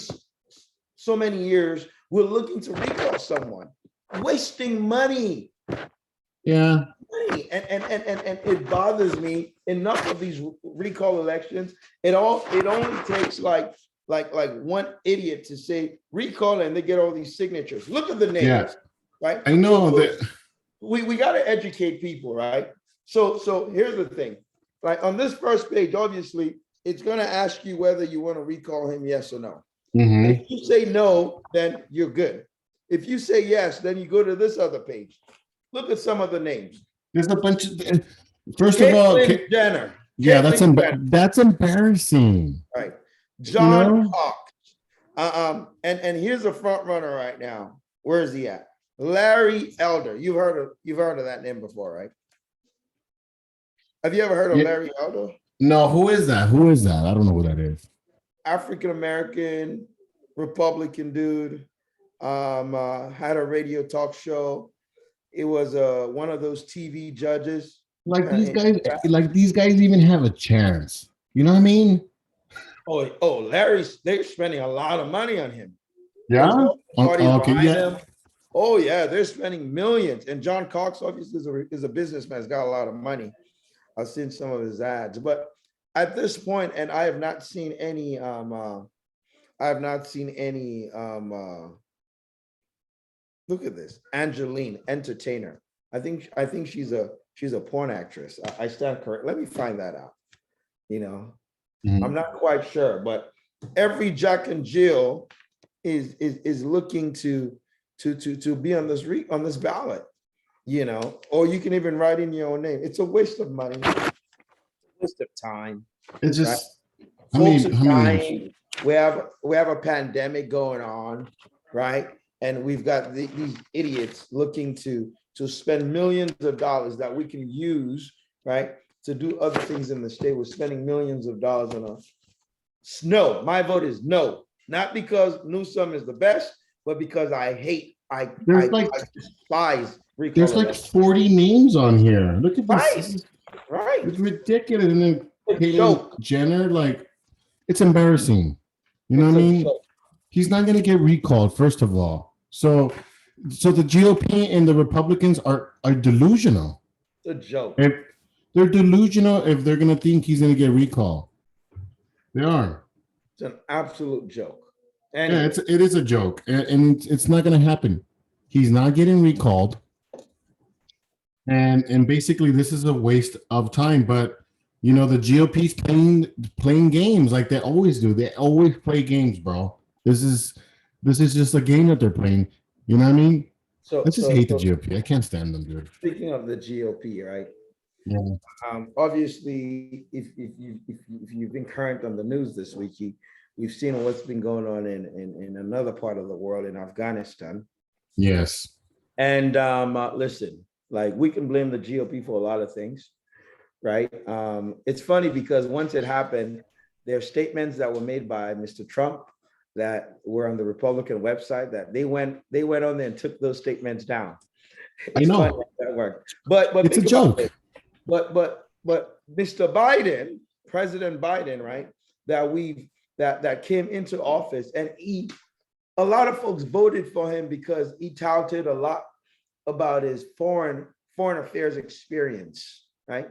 Speaker 2: so many years, we're looking to recall someone, wasting money.
Speaker 1: Yeah.
Speaker 2: And it bothers me. Enough of these recall elections. It only takes like one idiot to say recall, and they get all these signatures. Look at the names.
Speaker 1: Yeah.
Speaker 2: Right.
Speaker 1: I know that
Speaker 2: we got to educate people, right? So here's the thing. Like on this first page, obviously, it's going to ask you whether you want to recall him, yes or no. If you say no, then you're good. If you say yes, then you go to this other page. Look at some of the names.
Speaker 1: There's a bunch of. First of all,
Speaker 2: Jenner.
Speaker 1: Yeah, that's embarrassing.
Speaker 2: Right. John Cox. And here's a front runner right now. Where is he at? Larry Elder. You've heard of that name before, right? Have you ever heard of Larry Elder?
Speaker 1: No, who is that? I don't know who that is.
Speaker 2: African American, Republican dude. Had a radio talk show. It was one of those TV judges.
Speaker 1: Like these guys even have a chance. You know what I mean?
Speaker 2: They're spending a lot of money on him.
Speaker 1: Yeah. Okay. Yeah.
Speaker 2: Oh yeah, they're spending millions. And John Cox obviously is a businessman. He's got a lot of money. I've seen some of his ads, but at this point, and I have not seen any. Look at this, Angeline, entertainer. I think she's a porn actress. I stand correct. Let me find that out. I'm not quite sure, but every Jack and Jill is looking to be on this ballot, or you can even write in your own name. It's a waste of money, waste of time.
Speaker 1: It's just,
Speaker 2: right? Folks are dying. We have a pandemic going on, right? And we've got these idiots looking to spend millions of dollars that we can use, right, to do other things in the state. We're spending millions of dollars on no. My vote is no, not because Newsom is the best, but because I despise recall.
Speaker 1: There's like 40 names on here. Look at this.
Speaker 2: Right.
Speaker 1: It's ridiculous. And then Caitlyn Jenner, like, it's embarrassing. You know what I mean? He's not going to get recalled, first of all. So the GOP and the Republicans are delusional.
Speaker 2: It's a joke.
Speaker 1: They're delusional if they're going to think he's going to get recalled. They are.
Speaker 2: It's an absolute joke.
Speaker 1: Yeah, it is a joke, and it's not going to happen. He's not getting recalled, and basically this is a waste of time. But the GOP's playing games like they always do. They always play games, bro. This is just a game that they're playing. You know what I mean? I just hate the GOP. I can't stand them, dude.
Speaker 2: Speaking of the GOP, right?
Speaker 1: Yeah.
Speaker 2: Obviously, if you've been current on the news this week, we've seen what's been going on in another part of the world, in Afghanistan.
Speaker 1: Yes.
Speaker 2: And listen, like, we can blame the GOP for a lot of things, right? It's funny because once it happened, there are statements that were made by Mr. Trump that were on the Republican website that they went on there and took those statements down.
Speaker 1: I know
Speaker 2: that worked, but
Speaker 1: it's a joke.
Speaker 2: But Mr. Biden, President Biden, right? That came into office, and a lot of folks voted for him because he touted a lot about his foreign affairs experience, right?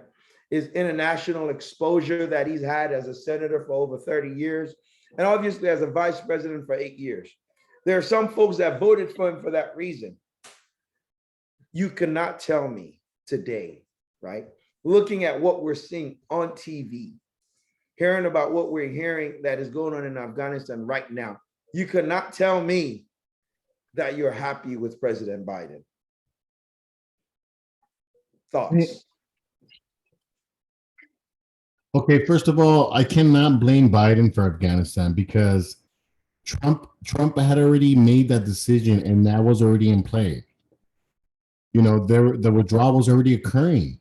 Speaker 2: His international exposure that he's had as a senator for over 30 years, and obviously as a vice president for 8 years. There are some folks that voted for him for that reason. You cannot tell me today, right? Looking at what we're seeing on TV, hearing about what we're hearing that is going on in Afghanistan right now, you cannot tell me that you're happy with President Biden. Thoughts?
Speaker 1: Okay, first of all, I cannot blame Biden for Afghanistan because Trump had already made that decision and that was already in play. You know, the withdrawal was already occurring.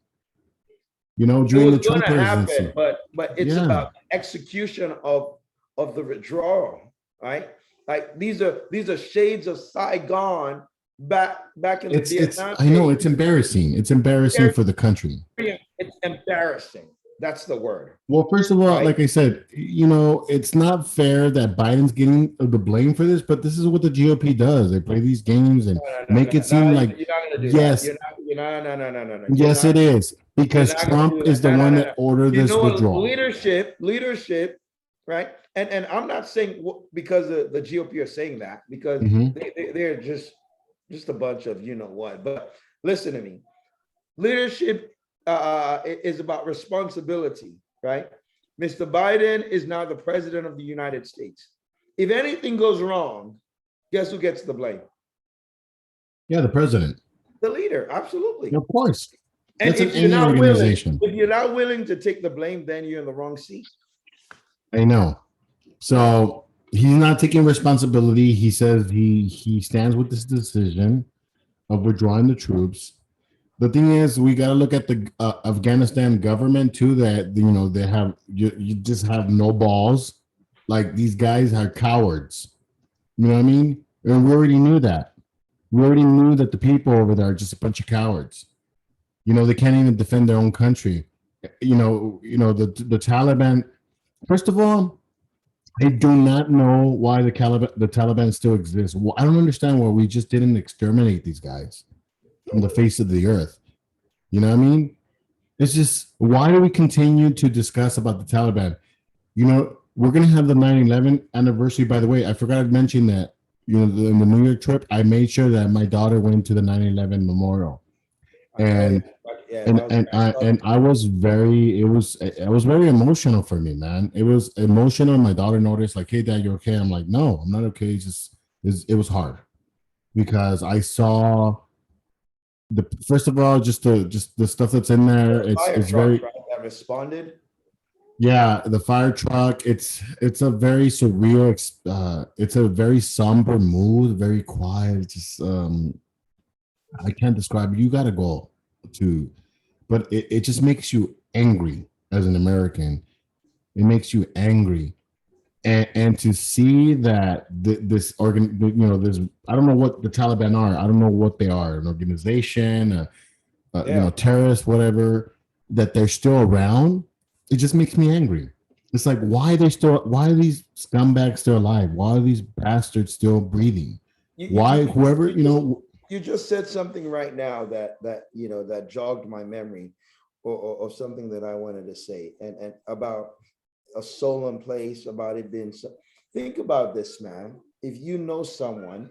Speaker 1: You know, during the Trump presidency.
Speaker 2: Happen, but it's about execution of the withdrawal, right? Like these are shades of Saigon back in the Vietnam.
Speaker 1: I know it's embarrassing. It's embarrassing for the country.
Speaker 2: It's embarrassing. That's the word.
Speaker 1: Well, first of all, right? Like I said, you know, it's not fair that Biden's getting the blame for this, but this is what the GOP does. They play these games and make it seem like,
Speaker 2: you're not going to do
Speaker 1: yes,
Speaker 2: that. No.
Speaker 1: Yes, it is, because Trump is the one that ordered this withdrawal.
Speaker 2: Leadership, right? And I'm not saying because the GOP are saying that, because they're just a bunch of you know what. But listen to me. Leadership is about responsibility, right? Mr. Biden is now the president of the United States. If anything goes wrong, guess who gets the blame?
Speaker 1: Yeah, the president.
Speaker 2: The leader, absolutely.
Speaker 1: Of course.
Speaker 2: And
Speaker 1: if you're not
Speaker 2: willing to take the blame, then you're in the wrong seat.
Speaker 1: I know. So he's not taking responsibility. He says he stands with this decision of withdrawing the troops. The thing is, we got to look at the Afghanistan government too. That you know they have you just have no balls. Like these guys are cowards. You know what I mean? And we already knew that. We already knew that the people over there are just a bunch of cowards. You know, they can't even defend their own country. You know the Taliban. First of all, I do not know why the Taliban still exists. Well, I don't understand why we just didn't exterminate these guys from the face of the earth. You know what I mean? It's just, why do we continue to discuss about the Taliban? You know, we're going to have the 9/11 anniversary. By the way, I forgot to mention that, you know, in the New York trip, I made sure that my daughter went to the 9/11 memorial. And I was very emotional for me, man. It was emotional. My daughter noticed, like, hey, Dad, you okay? I'm like, no, I'm not okay. It was hard because I saw first of all, just the stuff that's in there. It's very
Speaker 2: that responded.
Speaker 1: Yeah, the fire truck. It's a very surreal. It's a very somber mood, very quiet. Just I can't describe it. You gotta go to, but it just makes you angry as an American. It makes you angry, and to see that this you know, this, I don't know what the Taliban are. I don't know what they are. An organization, you know, terrorists, whatever. That they're still around. It just makes me angry. It's like, why are these scumbags still alive? Why are these bastards still breathing?
Speaker 2: You just said something right now that you know, that jogged my memory of something that I wanted to say, and about a solemn place, about it being so. Think about this, man. If you know someone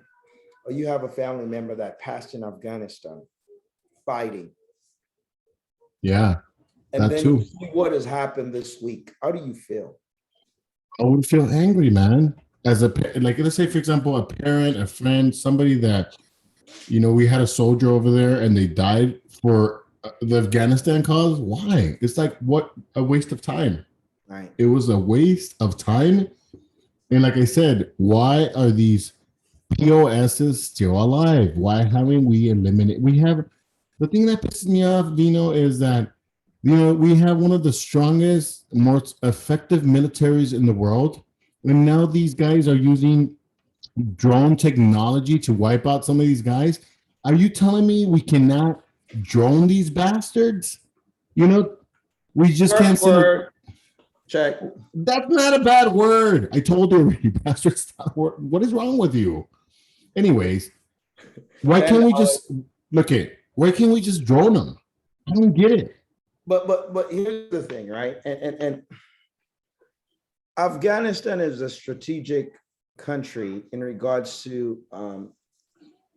Speaker 2: or you have a family member that passed in Afghanistan fighting.
Speaker 1: Yeah.
Speaker 2: And then you see what has happened this week. How do you feel?
Speaker 1: I would feel angry, man. As like, let's say, for example, a parent, a friend, somebody that, you know, we had a soldier over there and they died for the Afghanistan cause. Why? It's like, what a waste of time.
Speaker 2: Right.
Speaker 1: It was a waste of time. And like I said, why are these POSs still alive? Why haven't we eliminated? The thing that pisses me off, Vino, is that, you know, we have one of the strongest, most effective militaries in the world. And now these guys are using drone technology to wipe out some of these guys. Are you telling me we cannot drone these bastards? You know, we just can't send
Speaker 2: check.
Speaker 1: That's not a bad word. I told you already, bastards. What is wrong with you? Anyways, why can't we just why can't we just drone them? I don't get it.
Speaker 2: But here's the thing, right? And Afghanistan is a strategic country in regards to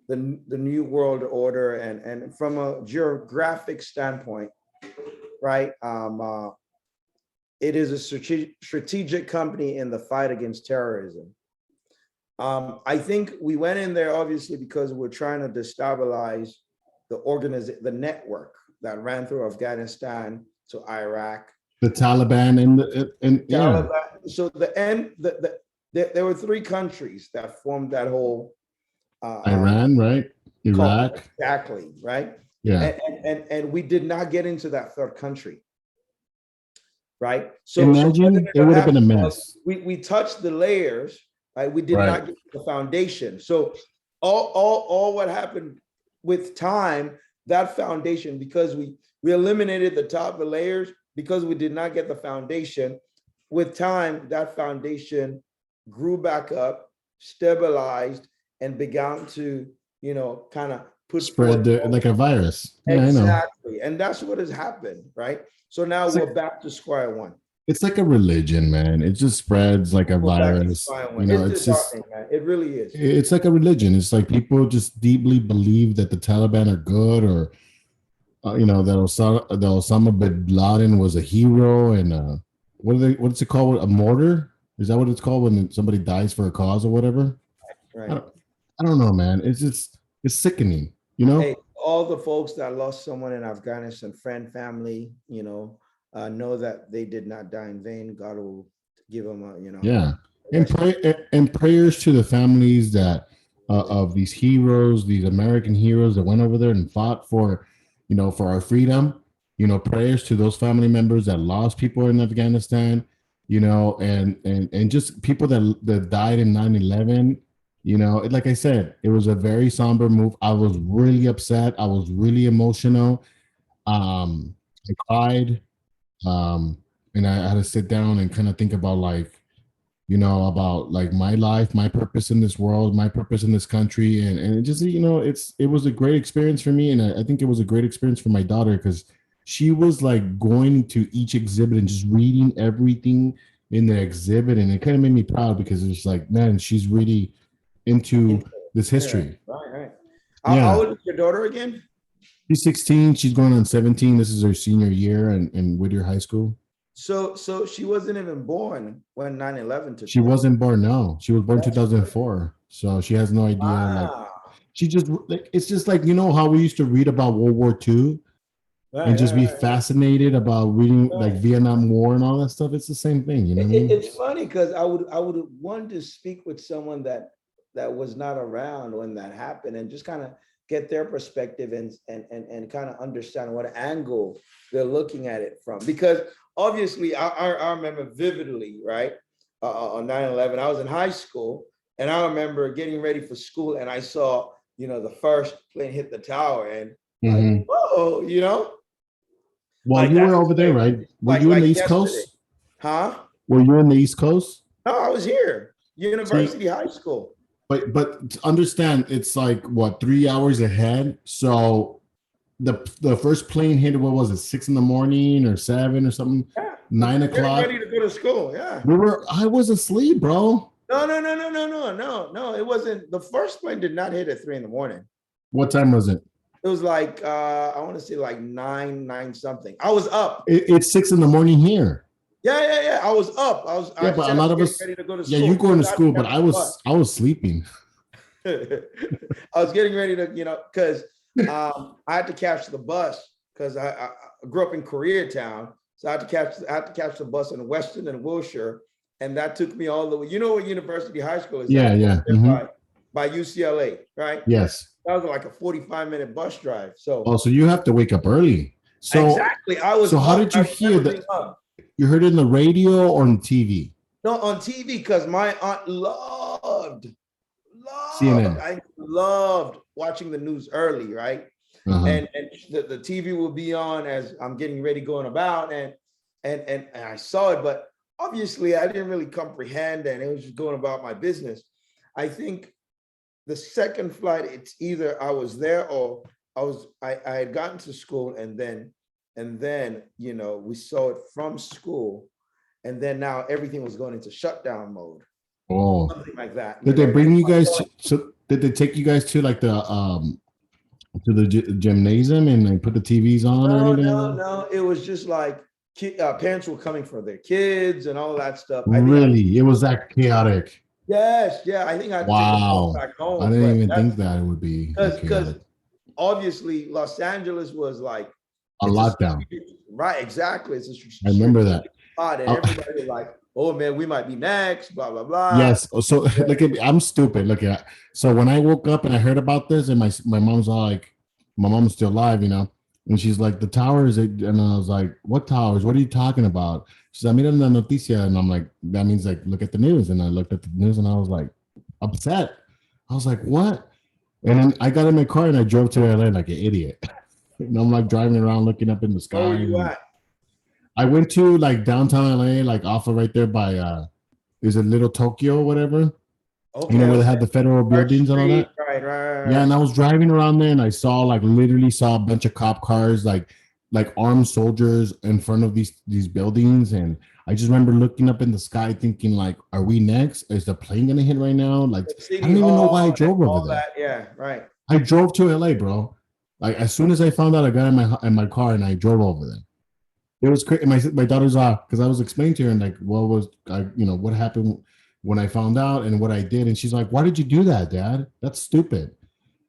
Speaker 2: the new world order, and from a geographic standpoint, right? It is a strategic company in the fight against terrorism. I think we went in there obviously because we're trying to destabilize the network that ran through Afghanistan to Iraq.
Speaker 1: The Taliban and yeah.
Speaker 2: Taliban. So there were three countries that formed that whole
Speaker 1: Iran, right? Iraq.
Speaker 2: Exactly, right?
Speaker 1: Yeah.
Speaker 2: And we did not get into that third country. Right. So
Speaker 1: imagine it would have been a mess.
Speaker 2: We touched the layers, right? We did not get the foundation. So all what happened with time, that foundation, because we eliminated the top of the layers, because we did not get the foundation, with time, that foundation grew back up, stabilized, and began to, kind of
Speaker 1: spread like a virus.
Speaker 2: Yeah, exactly. And that's what has happened, right? So now we're back to square one.
Speaker 1: It's like a religion, man. It just spreads like a virus.
Speaker 2: It's just, man. It really is.
Speaker 1: It's like a religion. It's like people just deeply believe that the Taliban are good, or that Osama bin Laden was a hero, and what's it called? A martyr? Is that what it's called when somebody dies for a cause or whatever?
Speaker 2: Right.
Speaker 1: I don't know, man. It's sickening,
Speaker 2: Hey, all the folks that lost someone in Afghanistan, friend, family, know that they did not die in vain. God will give them
Speaker 1: Yeah. And prayers to the families that of these heroes, these American heroes that went over there and fought for our freedom. Prayers to those family members that lost people in Afghanistan, and just people that died in 9/11. Like I said, it was a very somber move. I was really upset. I was really emotional. I cried. And I had to sit down and kind of think about about my life, my purpose in this world, my purpose in this country. And it just, it was a great experience for me. And I think it was a great experience for my daughter, because she was like going to each exhibit and just reading everything in the exhibit. And it kind of made me proud, because it's like, man, she's really into this history.
Speaker 2: Right. How old is your daughter again?
Speaker 1: She's 16. She's going on 17. This is her senior year in Whittier High School.
Speaker 2: So she wasn't even born when 9/11 took.
Speaker 1: She wasn't born. No, she was born 2004. So she has no idea.
Speaker 2: Wow.
Speaker 1: She just it's just like, how we used to read about World War II, and just be fascinated about reading like Vietnam War and all that stuff. It's the same thing,
Speaker 2: It's funny because I would want to speak with someone that was not around when that happened, and just kind of get their perspective and kind of understand what angle they're looking at it from. Because obviously I remember vividly, right? On 9/11, I was in high school, and I remember getting ready for school, and I saw, the first plane hit the tower, and like, whoa,
Speaker 1: Well, you were over there, right? Were you in the East Coast?
Speaker 2: Huh?
Speaker 1: Were you in the East Coast?
Speaker 2: No, I was here, University High School.
Speaker 1: But understand, it's like what, 3 hours ahead. So the first plane hit, what was it, 6 a.m. or 7 or something?
Speaker 2: Yeah.
Speaker 1: 9 o'clock.
Speaker 2: Ready to go to school. Yeah.
Speaker 1: I was asleep, bro.
Speaker 2: No. It wasn't. The first plane did not hit at 3 a.m.
Speaker 1: What time was it?
Speaker 2: It was like I want to say like 9 something. I was up.
Speaker 1: It's 6 a.m. here.
Speaker 2: Yeah. I was up.
Speaker 1: But a lot of us
Speaker 2: ready to go to school.
Speaker 1: Yeah, you're going to school, but I was sleeping.
Speaker 2: I was getting ready to, because I had to catch the bus, because I grew up in Koreatown, so I had to catch the bus in Weston and Wilshire, and that took me all the way. You know what University High School is?
Speaker 1: Yeah.
Speaker 2: By UCLA, right?
Speaker 1: Yes.
Speaker 2: That was like a 45-minute bus drive. So
Speaker 1: you have to wake up early. So
Speaker 2: exactly, I was.
Speaker 1: So how did you hear that? You heard it in the radio or on TV?
Speaker 2: No, on TV, because my aunt loved
Speaker 1: CNN.
Speaker 2: I loved watching the news early, right? And the TV will be on as I'm getting ready going about, and I saw it, but obviously I didn't really comprehend, and it was just going about my business. I think the second flight, it's either I was there or I had gotten to school, and then we saw it from school, and then now everything was going into shutdown mode.
Speaker 1: Oh,
Speaker 2: something like that.
Speaker 1: Did they bring you guys did they take you guys to like the gymnasium and put the TVs on or anything?
Speaker 2: No, it was just like parents were coming for their kids and all that stuff.
Speaker 1: Really? It was that chaotic.
Speaker 2: Yes, yeah. I think I had to take the bus
Speaker 1: Wow.
Speaker 2: back
Speaker 1: I
Speaker 2: home,
Speaker 1: didn't
Speaker 2: but
Speaker 1: even
Speaker 2: that's
Speaker 1: think that it would be that
Speaker 2: because
Speaker 1: chaotic.
Speaker 2: obviously Los Angeles was like
Speaker 1: A
Speaker 2: it's a
Speaker 1: lockdown.
Speaker 2: right, exactly. It's a
Speaker 1: I remember that.
Speaker 2: spot, and everybody was like, "Oh man, we might be next." Blah blah blah.
Speaker 1: Yes. So
Speaker 2: Yeah.
Speaker 1: look at me. I'm stupid. Look at so when I woke up and I heard about this, and my mom's all like, my mom's still alive, and she's like, the towers, and I was like, what towers? What are you talking about? She's like, mira la noticia, and I'm like, that means like look at the news, and I looked at the news, and I was like, upset. I was like, what? And then I got in my car and I drove to LA like an idiot. And I'm like driving around looking up in the
Speaker 2: Where
Speaker 1: sky.
Speaker 2: were you
Speaker 1: And
Speaker 2: at?
Speaker 1: I went to like downtown LA, like off of right there by is it Little Tokyo or whatever?
Speaker 2: Okay,
Speaker 1: Where they
Speaker 2: okay.
Speaker 1: had the federal
Speaker 2: Arch
Speaker 1: buildings and all
Speaker 2: Street,
Speaker 1: that.
Speaker 2: right, right, right,
Speaker 1: Yeah,
Speaker 2: right.
Speaker 1: and I was driving around there and I saw like literally saw a bunch of cop cars, like armed soldiers in front of these buildings. And I just remember looking up in the sky thinking, like, are we next? Is the plane gonna hit right now? Like,
Speaker 2: The
Speaker 1: I
Speaker 2: City
Speaker 1: don't even know why I
Speaker 2: Hall and
Speaker 1: drove over
Speaker 2: all
Speaker 1: there.
Speaker 2: that. Yeah, right.
Speaker 1: I drove to LA, bro. Like as soon as I found out, I got in my car and I drove over there. It was crazy. My daughter's because I was explaining to her and like what was what happened when I found out and what I did, and she's like, "Why did you do that, Dad? That's stupid."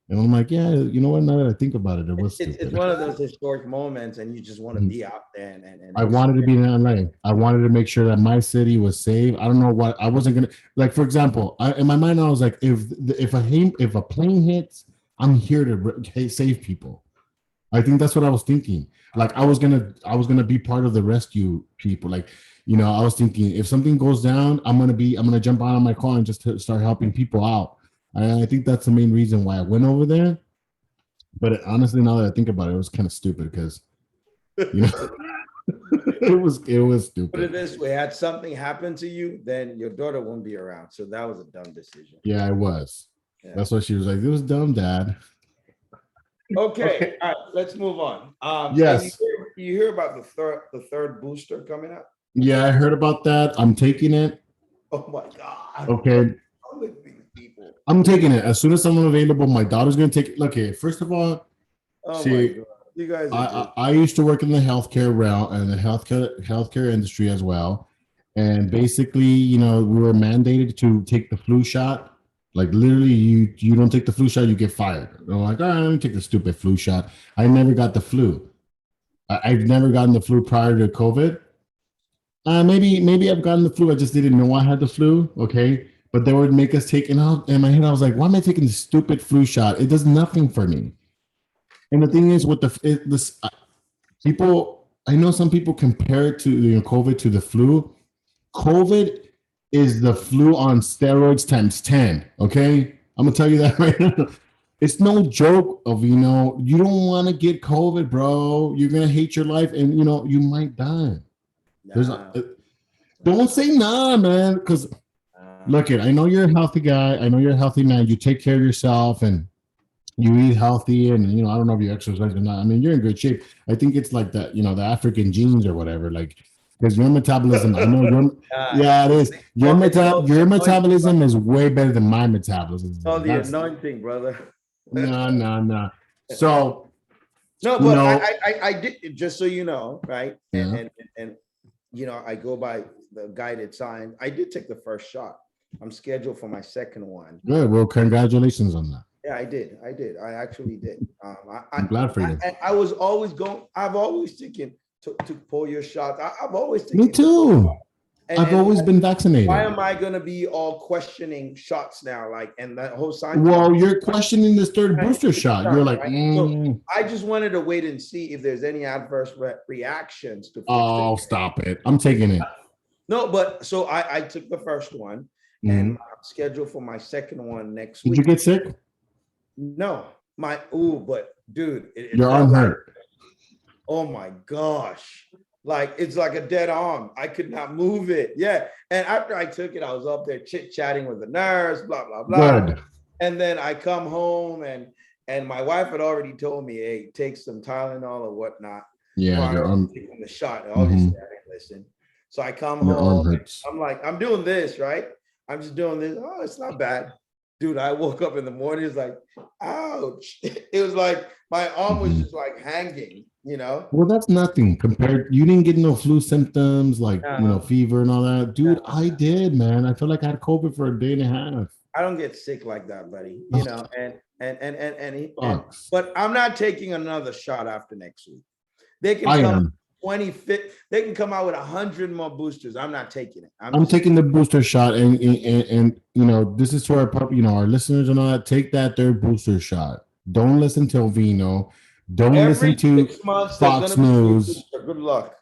Speaker 1: And I'm like, "Yeah, you know what? Now that I think about it, it was
Speaker 2: It's
Speaker 1: stupid."
Speaker 2: one of those historic moments, and you just want to be out there and
Speaker 1: I wanted to
Speaker 2: experience.
Speaker 1: be in LA. I wanted to make sure that my city was safe. I don't know what I wasn't gonna like. For example, in my mind, I was like, if a plane hits, I'm here to save people. I think that's what I was thinking. Like I was gonna be part of the rescue people. Like, I was thinking if something goes down, I'm gonna jump out of my car and just start helping people out. And I think that's the main reason why I went over there. But honestly, now that I think about it, it was kind of stupid because you know it was
Speaker 2: Put it
Speaker 1: stupid.
Speaker 2: this way: had something happened to you, then your daughter won't be around. So that was a dumb decision.
Speaker 1: Yeah, it was.
Speaker 2: Yeah.
Speaker 1: That's why she was like, "It was dumb, Dad."
Speaker 2: Okay.
Speaker 1: Okay.
Speaker 2: All right. Let's move on. And
Speaker 1: Yes.
Speaker 2: you hear about the third booster coming up?
Speaker 1: Yeah, I heard about that. I'm taking it.
Speaker 2: Oh my God. What's
Speaker 1: Okay.
Speaker 2: wrong with these people?
Speaker 1: I'm taking it as soon as I'm available. My daughter's gonna take it. Look, okay, first of all,
Speaker 2: Oh my
Speaker 1: see,
Speaker 2: God. You guys are
Speaker 1: I,
Speaker 2: just
Speaker 1: I I used to work in the healthcare realm and the healthcare industry as well. And basically, we were mandated to take the flu shot. Like literally, you don't take the flu shot, you get fired. And I'm like, all right, let me take the stupid flu shot. I never got the flu. I've never gotten the flu prior to COVID. Maybe I've gotten the flu. I just didn't know I had the flu. Okay, but they would make us take. And in my head, I was like, why am I taking this stupid flu shot? It does nothing for me. And the thing is, with this people, I know some people compare it to COVID to the flu. COVID is the flu on steroids times 10. Okay, I'm gonna tell you that right now. It's no joke of you don't want to get COVID, bro. You're gonna hate your life, and you might die. There's a,
Speaker 2: nah.
Speaker 1: don't say nah, man, because
Speaker 2: Nah.
Speaker 1: look, I know you're a healthy guy. I know you're a healthy man. You take care of yourself and you eat healthy, and I don't know if you exercise or not. I mean, you're in good shape. I think it's like that, the African genes or whatever, like because your metabolism. I know your yeah, it is. Your
Speaker 2: It's called
Speaker 1: metabolism is way better than my metabolism.
Speaker 2: the
Speaker 1: That's
Speaker 2: anointing, brother.
Speaker 1: no, no, no. So
Speaker 2: No,
Speaker 1: you
Speaker 2: but
Speaker 1: know,
Speaker 2: I did, just so you know, right?
Speaker 1: yeah,
Speaker 2: And I go by the guided sign. I did take the first shot. I'm scheduled for my second one.
Speaker 1: good. Well, congratulations on that.
Speaker 2: Yeah, I did. I did. I actually did.
Speaker 1: I'm glad for you.
Speaker 2: I was always going. I've always taken to pull your shots. I've always taken.
Speaker 1: Me too. I've always been
Speaker 2: Why
Speaker 1: vaccinated.
Speaker 2: am I going to be all questioning shots now? Like, and that whole scientific.
Speaker 1: Well, you're questioning this third booster shot. You're like,
Speaker 2: right? So I just wanted to wait and see if there's any adverse reactions to.
Speaker 1: oh, stop it. I'm taking it.
Speaker 2: No, but so I took the first one, and
Speaker 1: Mhm.
Speaker 2: I'm scheduled for my second one next
Speaker 1: Did
Speaker 2: week.
Speaker 1: you get sick?
Speaker 2: No, but dude, it
Speaker 1: Your
Speaker 2: felt
Speaker 1: arm
Speaker 2: like,
Speaker 1: hurt.
Speaker 2: oh my gosh, like it's like a dead arm. I could not move it. Yeah, and after I took it, I was up there chit chatting with the nurse, blah blah blah.
Speaker 1: Good.
Speaker 2: And then I come home, and my wife had already told me, hey, take some Tylenol or whatnot
Speaker 1: Yeah,
Speaker 2: prior
Speaker 1: your
Speaker 2: to
Speaker 1: arm.
Speaker 2: taking the shot. And obviously,
Speaker 1: Mhm.
Speaker 2: I didn't listen. So I come
Speaker 1: Your arm
Speaker 2: home.
Speaker 1: hurts.
Speaker 2: I'm like, I'm doing this, right? I'm just doing this. Oh, it's not bad. dude, I woke up in the morning, it's like, ouch. It was like my arm was just like hanging, you know.
Speaker 1: Well, that's nothing compared. You didn't get no flu symptoms like fever and all that, dude. I did, man. I felt like I had COVID for a day and a half.
Speaker 2: I don't get sick like that, buddy. You know, but I'm not taking another shot after next week. They can come 25. They can come out with 100 more boosters. I'm not taking it.
Speaker 1: I'm taking the booster shot, and you know, this is to our listeners and all that. Take that third booster shot. Don't listen to Vino. Don't listen to Fox News.
Speaker 2: Good luck.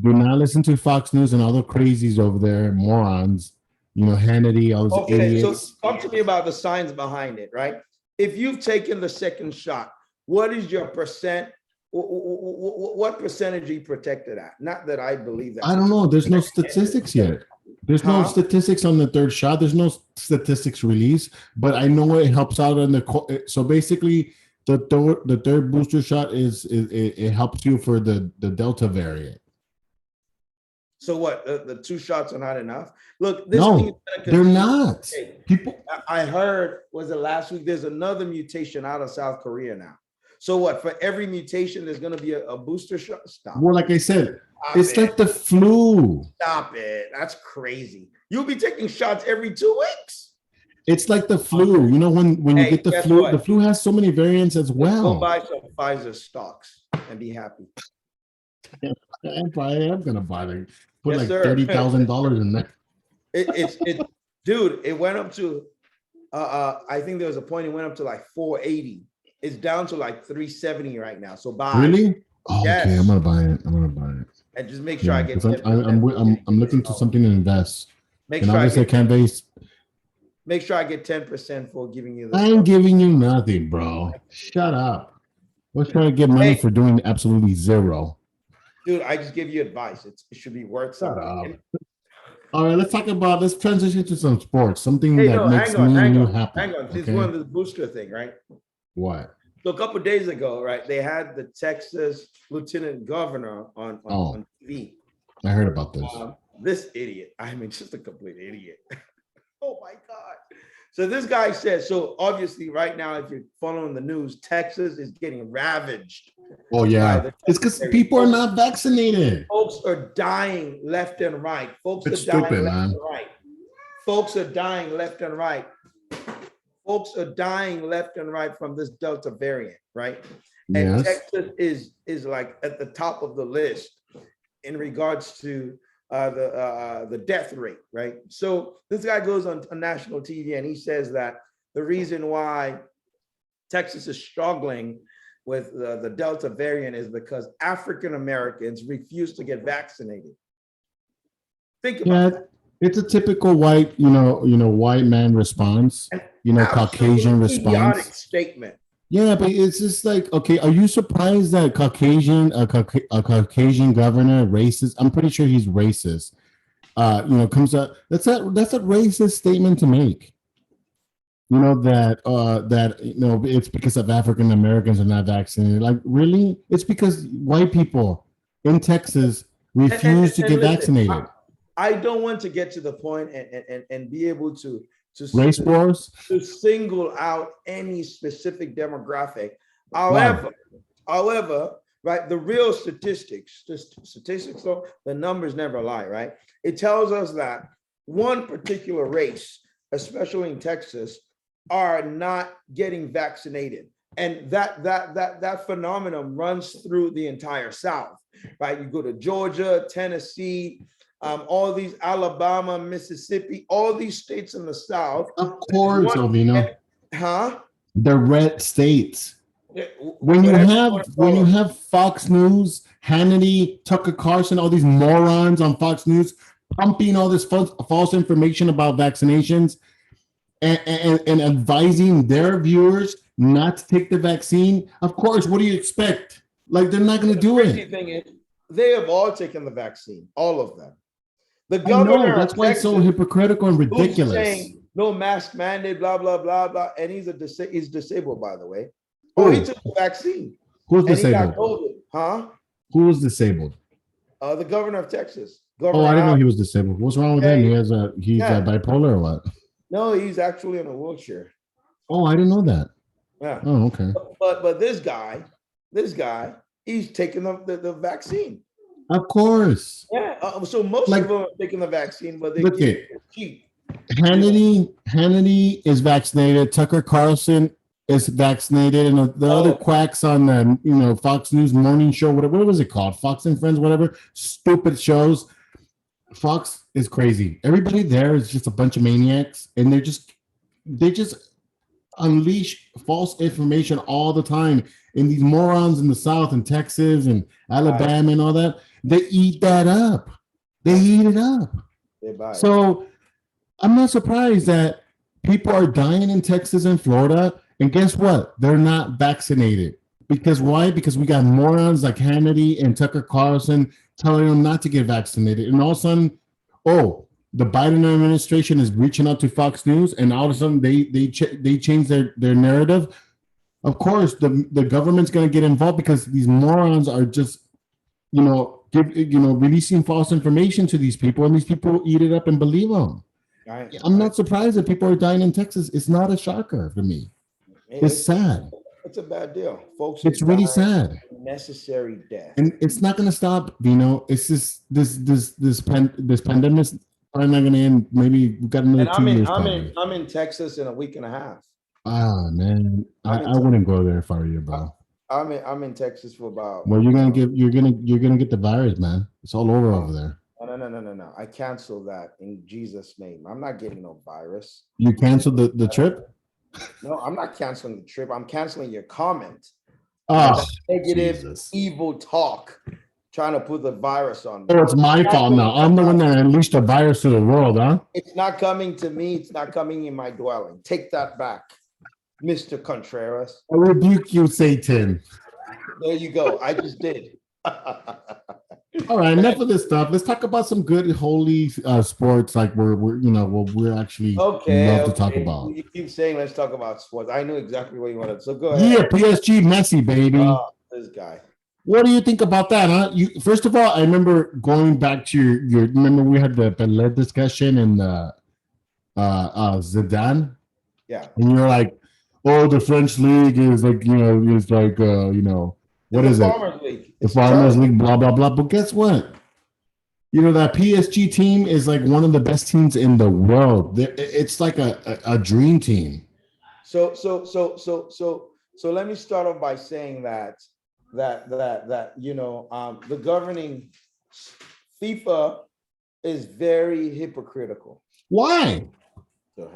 Speaker 1: Do not listen to Fox News and all the crazies over there, morons. You know, Hannity, all those idiots.
Speaker 2: So talk to me about the science behind it, right? If you've taken the second shot, what is your percent? What percentage are you protected at? Not that I believe that.
Speaker 1: I don't know. There's no statistics yet. There's no statistics on the third shot. There's no statistics released, but I know it helps out on the. So basically, the third booster shot it helps you for the Delta variant.
Speaker 2: So what? The 2 shots are not enough? Look,
Speaker 1: they're not.
Speaker 2: People, I heard, was it last week? There's another mutation out of South Korea now. So what? For every mutation, there's going to be a booster shot. Stop.
Speaker 1: Well, like I said, it's like the flu.
Speaker 2: Stop it. That's crazy. You'll be taking shots every 2 weeks.
Speaker 1: It's like the flu. You know, when you get the flu, the flu has so many variants as well.
Speaker 2: Go buy some Pfizer stocks and be happy.
Speaker 1: I'm gonna buy them. Put like $30,000 in there.
Speaker 2: Dude, it went up to I think there was a point it went up to like 480. It's down to like 370 right now. So buy.
Speaker 1: Really? Oh, yes. Okay, I'm gonna buy it.
Speaker 2: And just make sure I get.
Speaker 1: I'm looking to something to invest. Make sure I can't base.
Speaker 2: Make sure I get 10% for giving you.
Speaker 1: I ain't giving you nothing, bro. Shut up. What's trying to get money for doing absolutely zero?
Speaker 2: Dude, I just give you advice. It should be worth something.
Speaker 1: All right, let's transition to some sports. Something that makes me and you happy.
Speaker 2: Hang on. This is one of the booster thing, right?
Speaker 1: What?
Speaker 2: So a couple of days ago, right, they had the Texas lieutenant governor on TV.
Speaker 1: I heard about this.
Speaker 2: This idiot. I mean, just a complete idiot. Oh my God. So this guy says, so obviously right now, if you're following the news, Texas is getting ravaged.
Speaker 1: Oh yeah. It's because people are not vaccinated.
Speaker 2: Folks are dying left and right. Folks are dying left and right. Folks are dying left and right. Folks are dying left and right from this Delta variant, right? And Texas is like at the top of the list in regards to the death rate, right? So this guy goes on national TV and he says that the reason why Texas is struggling with the Delta variant is because African Americans refuse to get vaccinated. Think about that.
Speaker 1: It's a typical white, white man response. Caucasian response.
Speaker 2: Idiotic statement.
Speaker 1: Yeah, but it's just like, okay, are you surprised that a Caucasian governor, racist? I'm pretty sure he's racist. Comes up. That's a racist statement to make. It's because of African Americans are not vaccinated. Like, really? It's because white people in Texas refuse to get vaccinated.
Speaker 2: I don't want to get to the point and be able to
Speaker 1: race wars
Speaker 2: to single out any specific demographic. However, right, the real statistics, so the numbers never lie, right? It tells us that one particular race, especially in Texas, are not getting vaccinated. And that phenomenon runs through the entire South, right? You go to Georgia, Tennessee, all these Alabama, Mississippi, all these states in the South.
Speaker 1: Of course, Alvino. The red states. When you have Fox News, Hannity, Tucker Carlson, all these morons on Fox News pumping all this false information about vaccinations and advising their viewers not to take the vaccine, of course, what do you expect? Like, they're not going to do it.
Speaker 2: The thing is, they have all taken the vaccine, all of them. The governor,
Speaker 1: that's why it's so hypocritical and ridiculous.
Speaker 2: Saying no mask mandate, blah blah blah blah, and he's disabled, by the way. Oh, he took the vaccine.
Speaker 1: Who's disabled? Who was disabled?
Speaker 2: The governor of Texas.
Speaker 1: I didn't know he was disabled. What's wrong with him? He's bipolar or what?
Speaker 2: No, he's actually in a wheelchair.
Speaker 1: Oh, I didn't know that.
Speaker 2: Yeah.
Speaker 1: Oh, okay.
Speaker 2: But this guy, he's taking the vaccine.
Speaker 1: Of course.
Speaker 2: Yeah. So most
Speaker 1: Like,
Speaker 2: of them are taking the vaccine, but they're
Speaker 1: look
Speaker 2: getting
Speaker 1: at
Speaker 2: it cheap.
Speaker 1: Hannity is vaccinated. Tucker Carlson is vaccinated, and the other quacks on the Fox News morning show, whatever, what was it called? Fox and Friends, whatever. Stupid shows. Fox is crazy. Everybody there is just a bunch of maniacs, and they just unleash false information all the time. And these morons in the South and Texas and Alabama and all that, they eat that up. They eat it up.
Speaker 2: They buy it.
Speaker 1: So I'm not surprised that people are dying in Texas and Florida. And guess what? They're not vaccinated. Because why? Because we got morons like Hannity and Tucker Carlson telling them not to get vaccinated. And all of a sudden, the Biden administration is reaching out to Fox News, and all of a sudden they change their narrative. Of course, the government's going to get involved because these morons are just, releasing false information to these people, and these people eat it up and believe them. I'm not surprised that people are dying in Texas. It's not a shocker for me. It's sad.
Speaker 2: It's a bad deal, folks.
Speaker 1: It's really sad.
Speaker 2: Necessary death,
Speaker 1: and it's not going to stop. It's just this pandemic. I'm not going to end. Maybe we've got another 2 years.
Speaker 2: I'm in Texas in a week and a half.
Speaker 1: Ah, man, I wouldn't go there if I were you, bro.
Speaker 2: I'm in Texas for about.
Speaker 1: Well, you're gonna get the virus, man. It's all over there.
Speaker 2: No. I canceled that in Jesus' name. I'm not getting no virus.
Speaker 1: You canceled the trip?
Speaker 2: No, I'm not canceling the trip. I'm canceling your comment.
Speaker 1: Oh,
Speaker 2: negative, evil talk, trying to put the virus on me.
Speaker 1: Oh, it's my fault now. I'm the one that unleashed the virus to the world, huh?
Speaker 2: It's not coming to me. It's not coming in my dwelling. Take that back, Mr. Contreras.
Speaker 1: I rebuke you, Satan.
Speaker 2: There you go. I just did.
Speaker 1: All right, enough of this stuff. Let's talk about some good, holy sports, like we're actually love to talk about.
Speaker 2: You keep saying let's talk about sports. I knew exactly what you wanted. So go ahead.
Speaker 1: Yeah, PSG, Messi, baby.
Speaker 2: This guy.
Speaker 1: What do you think about that, huh? First of all, I remember going back to your remember we had the Pelé discussion and Zidane.
Speaker 2: Yeah.
Speaker 1: And you're like, oh, the French league is like, what is it?
Speaker 2: Farmers League.
Speaker 1: The Farmers League, blah, blah, blah. But guess what? That PSG team is like one of the best teams in the world. It's like a dream team.
Speaker 2: So let me start off by saying that the governing FIFA is very hypocritical.
Speaker 1: Why?
Speaker 2: So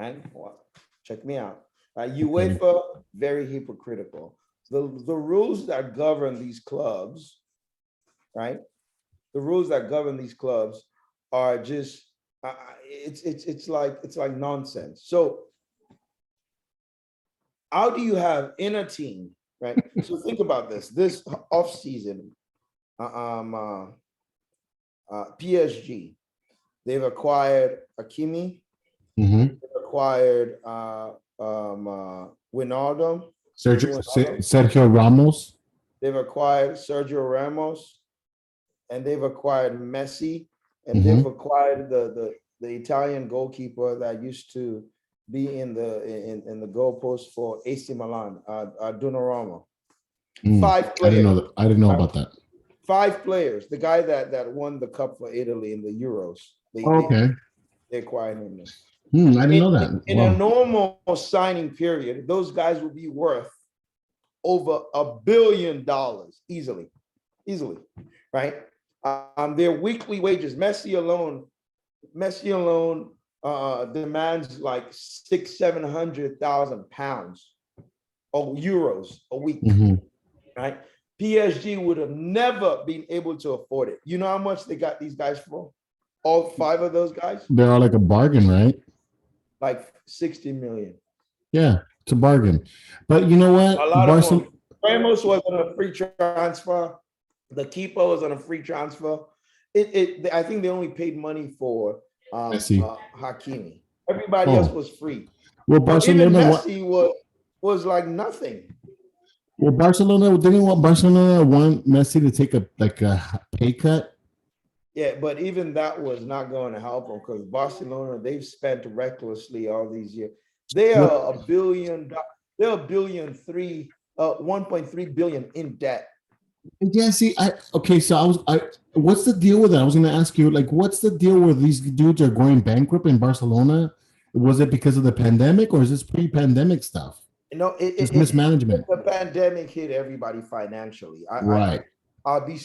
Speaker 2: check me out. UEFA, very hypocritical. The rules that govern these clubs, right? The rules that govern these clubs are just it's like nonsense. So how do you have in a team, right? So think about this off season, PSG, they've acquired Hakimi, they've acquired Wijnaldum,
Speaker 1: Sergio Ramos.
Speaker 2: They've acquired Sergio Ramos, and they've acquired Messi, and they've acquired the Italian goalkeeper that used to be in the goalpost for AC Milan, Donnarumma. 5 players.
Speaker 1: I didn't know about that.
Speaker 2: 5 players. The guy that won the cup for Italy in the Euros. They acquired him.
Speaker 1: I didn't know that.
Speaker 2: In a normal signing period, those guys would be worth over $1 billion easily, right? Their weekly wages, Messi alone demands like £600,000-700,000 or euros a week, right? PSG would have never been able to afford it. You know how much they got these guys for? All 5 of those guys?
Speaker 1: They're all like a bargain, right?
Speaker 2: Like 60 million.
Speaker 1: Yeah, it's a bargain. But you know what?
Speaker 2: A lot of them. Ramos was on a free transfer. The keeper was on a free transfer. I think they only paid money for Hakimi. Everybody else was free.
Speaker 1: Well, Barcelona
Speaker 2: Messi was like nothing.
Speaker 1: Well, Barcelona want Messi to take a pay cut.
Speaker 2: Yeah, but even that was not going to help them because Barcelona, they've spent recklessly all these years. They are a billion. They're a billion three, 1.3 billion in debt.
Speaker 1: Yeah, see, what's the deal with that? I was going to ask you, like, what's the deal where these dudes are going bankrupt in Barcelona? Was it because of the pandemic, or is this pre-pandemic stuff?
Speaker 2: No,
Speaker 1: Just mismanagement.
Speaker 2: The pandemic hit everybody financially.
Speaker 1: Right.
Speaker 2: I'll be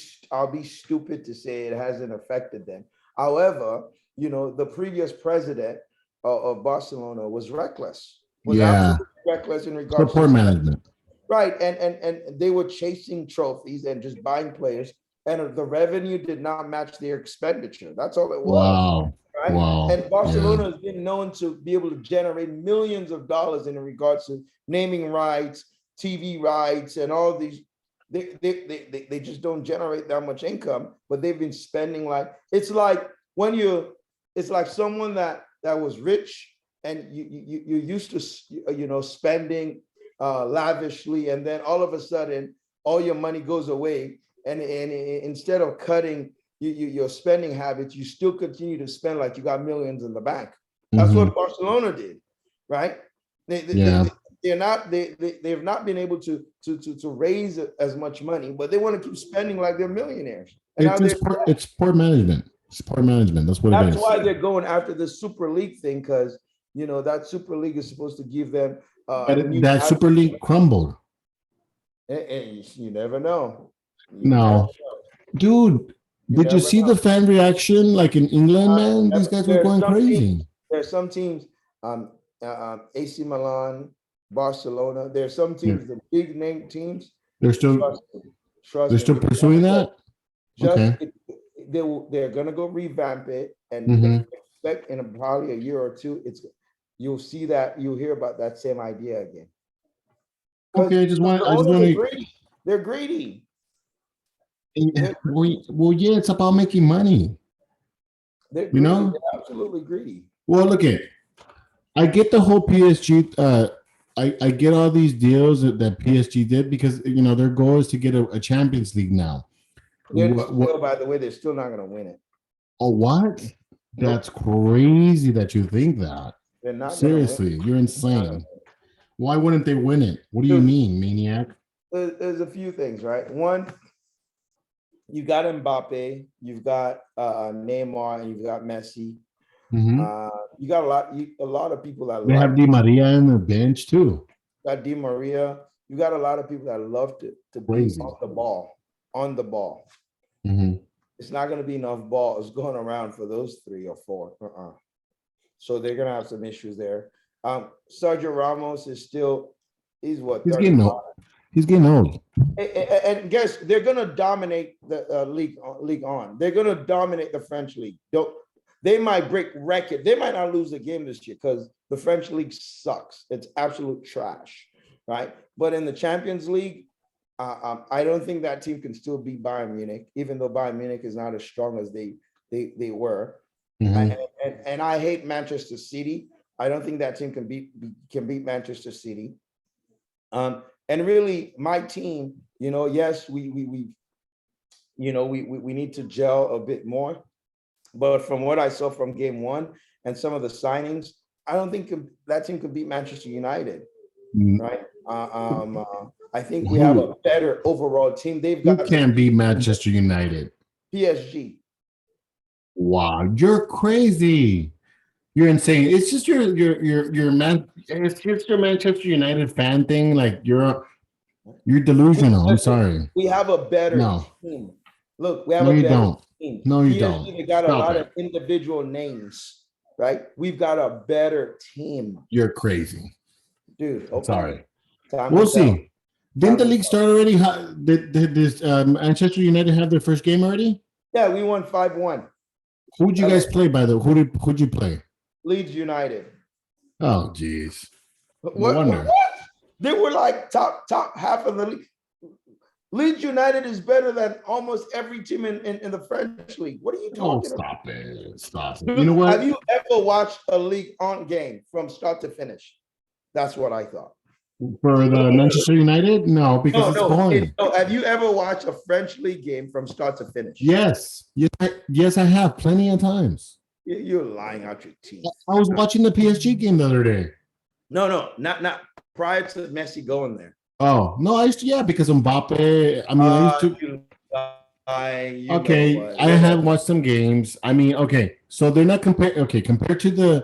Speaker 2: stupid to say it hasn't affected them. However, the previous president of Barcelona was reckless. Was absolutely reckless in regards
Speaker 1: to poor management.
Speaker 2: Right, and they were chasing trophies and just buying players, and the revenue did not match their expenditure. That's all it was.
Speaker 1: Wow.
Speaker 2: Right?
Speaker 1: Wow.
Speaker 2: And Barcelona has been known to be able to generate millions of dollars in regards to naming rights, TV rights, and all these. They just don't generate that much income, but they've been spending it's like someone that was rich and you used to spending lavishly, and then all of a sudden all your money goes away, and instead of cutting your spending habits, you still continue to spend like you got millions in the bank. That's what Barcelona did, right? They've not been able to raise as much money, but they want to keep spending like they're millionaires. And
Speaker 1: it's poor management. It's poor management. That's what it is.
Speaker 2: That's why they're going after the Super League thing, because that Super League is supposed to give them.
Speaker 1: But that Super League crumbled.
Speaker 2: And you never know.
Speaker 1: Dude. Did you see the fan reaction like in England, man? These guys were going crazy.
Speaker 2: There's some teams, AC Milan, Barcelona. There's some teams, the big name teams.
Speaker 1: They're still pursuing that?
Speaker 2: They're gonna go revamp it, and expect in probably a year or two, you'll hear about that same idea again.
Speaker 1: Okay,
Speaker 2: they're greedy.
Speaker 1: Well, yeah, it's about making money.
Speaker 2: They're greedy. They're absolutely greedy.
Speaker 1: Well, look I get the whole PSG. I get all these deals that PSG did because their goal is to get a Champions League now.
Speaker 2: By the way, they're still not going to win it.
Speaker 1: Oh, what? That's crazy that you think that.
Speaker 2: They're not.
Speaker 1: Seriously, you're insane. Why wouldn't they win it? What do you mean, maniac?
Speaker 2: There's a few things, right? One, you got Mbappe, you've got Neymar, and you've got Messi. You got a lot of people that
Speaker 1: have Di Maria on the bench too.
Speaker 2: Got Di Maria. You got a lot of people that love to be on the ball. It's not going to be enough balls going around for those 3 or 4. So they're going to have some issues there. Sergio Ramos is still, he's
Speaker 1: getting old. He's getting old.
Speaker 2: And guess they're going to dominate the league on. They're going to dominate the French league. They might break record. They might not lose a game this year because the French league sucks. It's absolute trash, right? But in the Champions League, I don't think that team can still beat Bayern Munich, even though Bayern Munich is not as strong as they were. And I hate Manchester City. I don't think that team can beat Manchester City. And really, my team, yes, we need to gel a bit more. But from what I saw from game 1 and some of the signings, I don't think that team could beat Manchester United, right? I think we have a better overall team.
Speaker 1: You can't beat Manchester United.
Speaker 2: PSG.
Speaker 1: Wow, you're crazy. You're insane. It's just your man. It's just your Manchester United fan thing. Like you're delusional. I'm sorry.
Speaker 2: We have a better team. Look, we have
Speaker 1: a
Speaker 2: better
Speaker 1: team. No, you don't.
Speaker 2: We got a lot of individual names, right? We've got a better team.
Speaker 1: You're crazy,
Speaker 2: dude.
Speaker 1: Okay. Sorry. We'll see. Didn't the league start already? Did this Manchester United have their first game already?
Speaker 2: Yeah, we won 5-1.
Speaker 1: Who'd you guys play by the? Who'd you play?
Speaker 2: Leeds United.
Speaker 1: Oh, geez.
Speaker 2: What? They were like top half of the league. Leeds United is better than almost every team in the French league. What are you talking about?
Speaker 1: Stop it. You know what?
Speaker 2: Have you ever watched a League on game from start to finish? That's what I thought.
Speaker 1: For the Manchester United? No, because it's boring.
Speaker 2: No, have you ever watched a French league game from start to finish?
Speaker 1: Yes, I have plenty of times.
Speaker 2: You're lying out your teeth.
Speaker 1: I was watching the PSG game the other day.
Speaker 2: No, not prior to Messi going there.
Speaker 1: Oh no, I used to, yeah, because Mbappe. I mean, I used to. Okay, I have watched some games. I mean, okay, so they're not compared. Okay, compared to the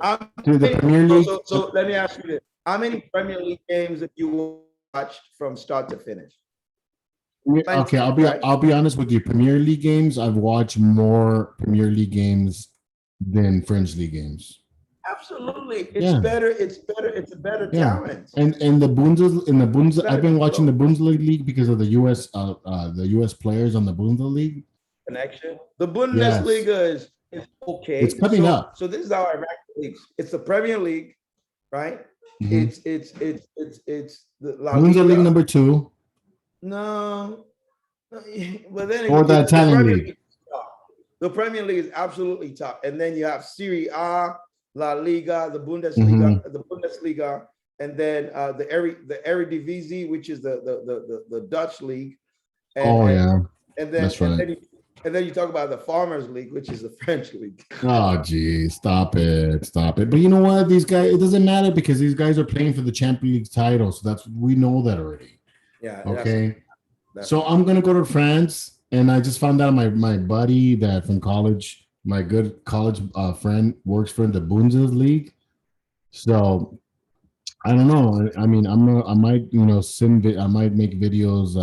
Speaker 1: Premier League.
Speaker 2: So let me ask you this: how many Premier League games have you watched from start to finish?
Speaker 1: Okay, I'll be honest with you. Premier League games, I've watched more Premier League games than French League games.
Speaker 2: Absolutely, it's better. It's better. It's a better talent.
Speaker 1: And I've been watching the Bundesliga because of the US players on the Bundesliga
Speaker 2: connection. The Bundesliga is okay.
Speaker 1: It's coming up.
Speaker 2: So this is how I rank the leagues. It's the Premier League, right? Mm-hmm. It's the La
Speaker 1: Bundesliga number 2.
Speaker 2: No, but then
Speaker 1: or the Italian league.
Speaker 2: The Premier League is absolutely top, and then you have Serie A, La Liga, the Bundesliga, and then the Eredivisie, which is the Dutch league. And then, that's right. And then you talk about the Farmers League, which is the French league.
Speaker 1: Oh, geez, stop it. But you know what? These guys, it doesn't matter because these guys are playing for the Champions League title, so we know that already.
Speaker 2: Yeah.
Speaker 1: Okay. So I'm gonna go to France, and I just found out my buddy that from college, my good college friend, works for the Bundesliga. So I don't know. I mean, I might I might make videos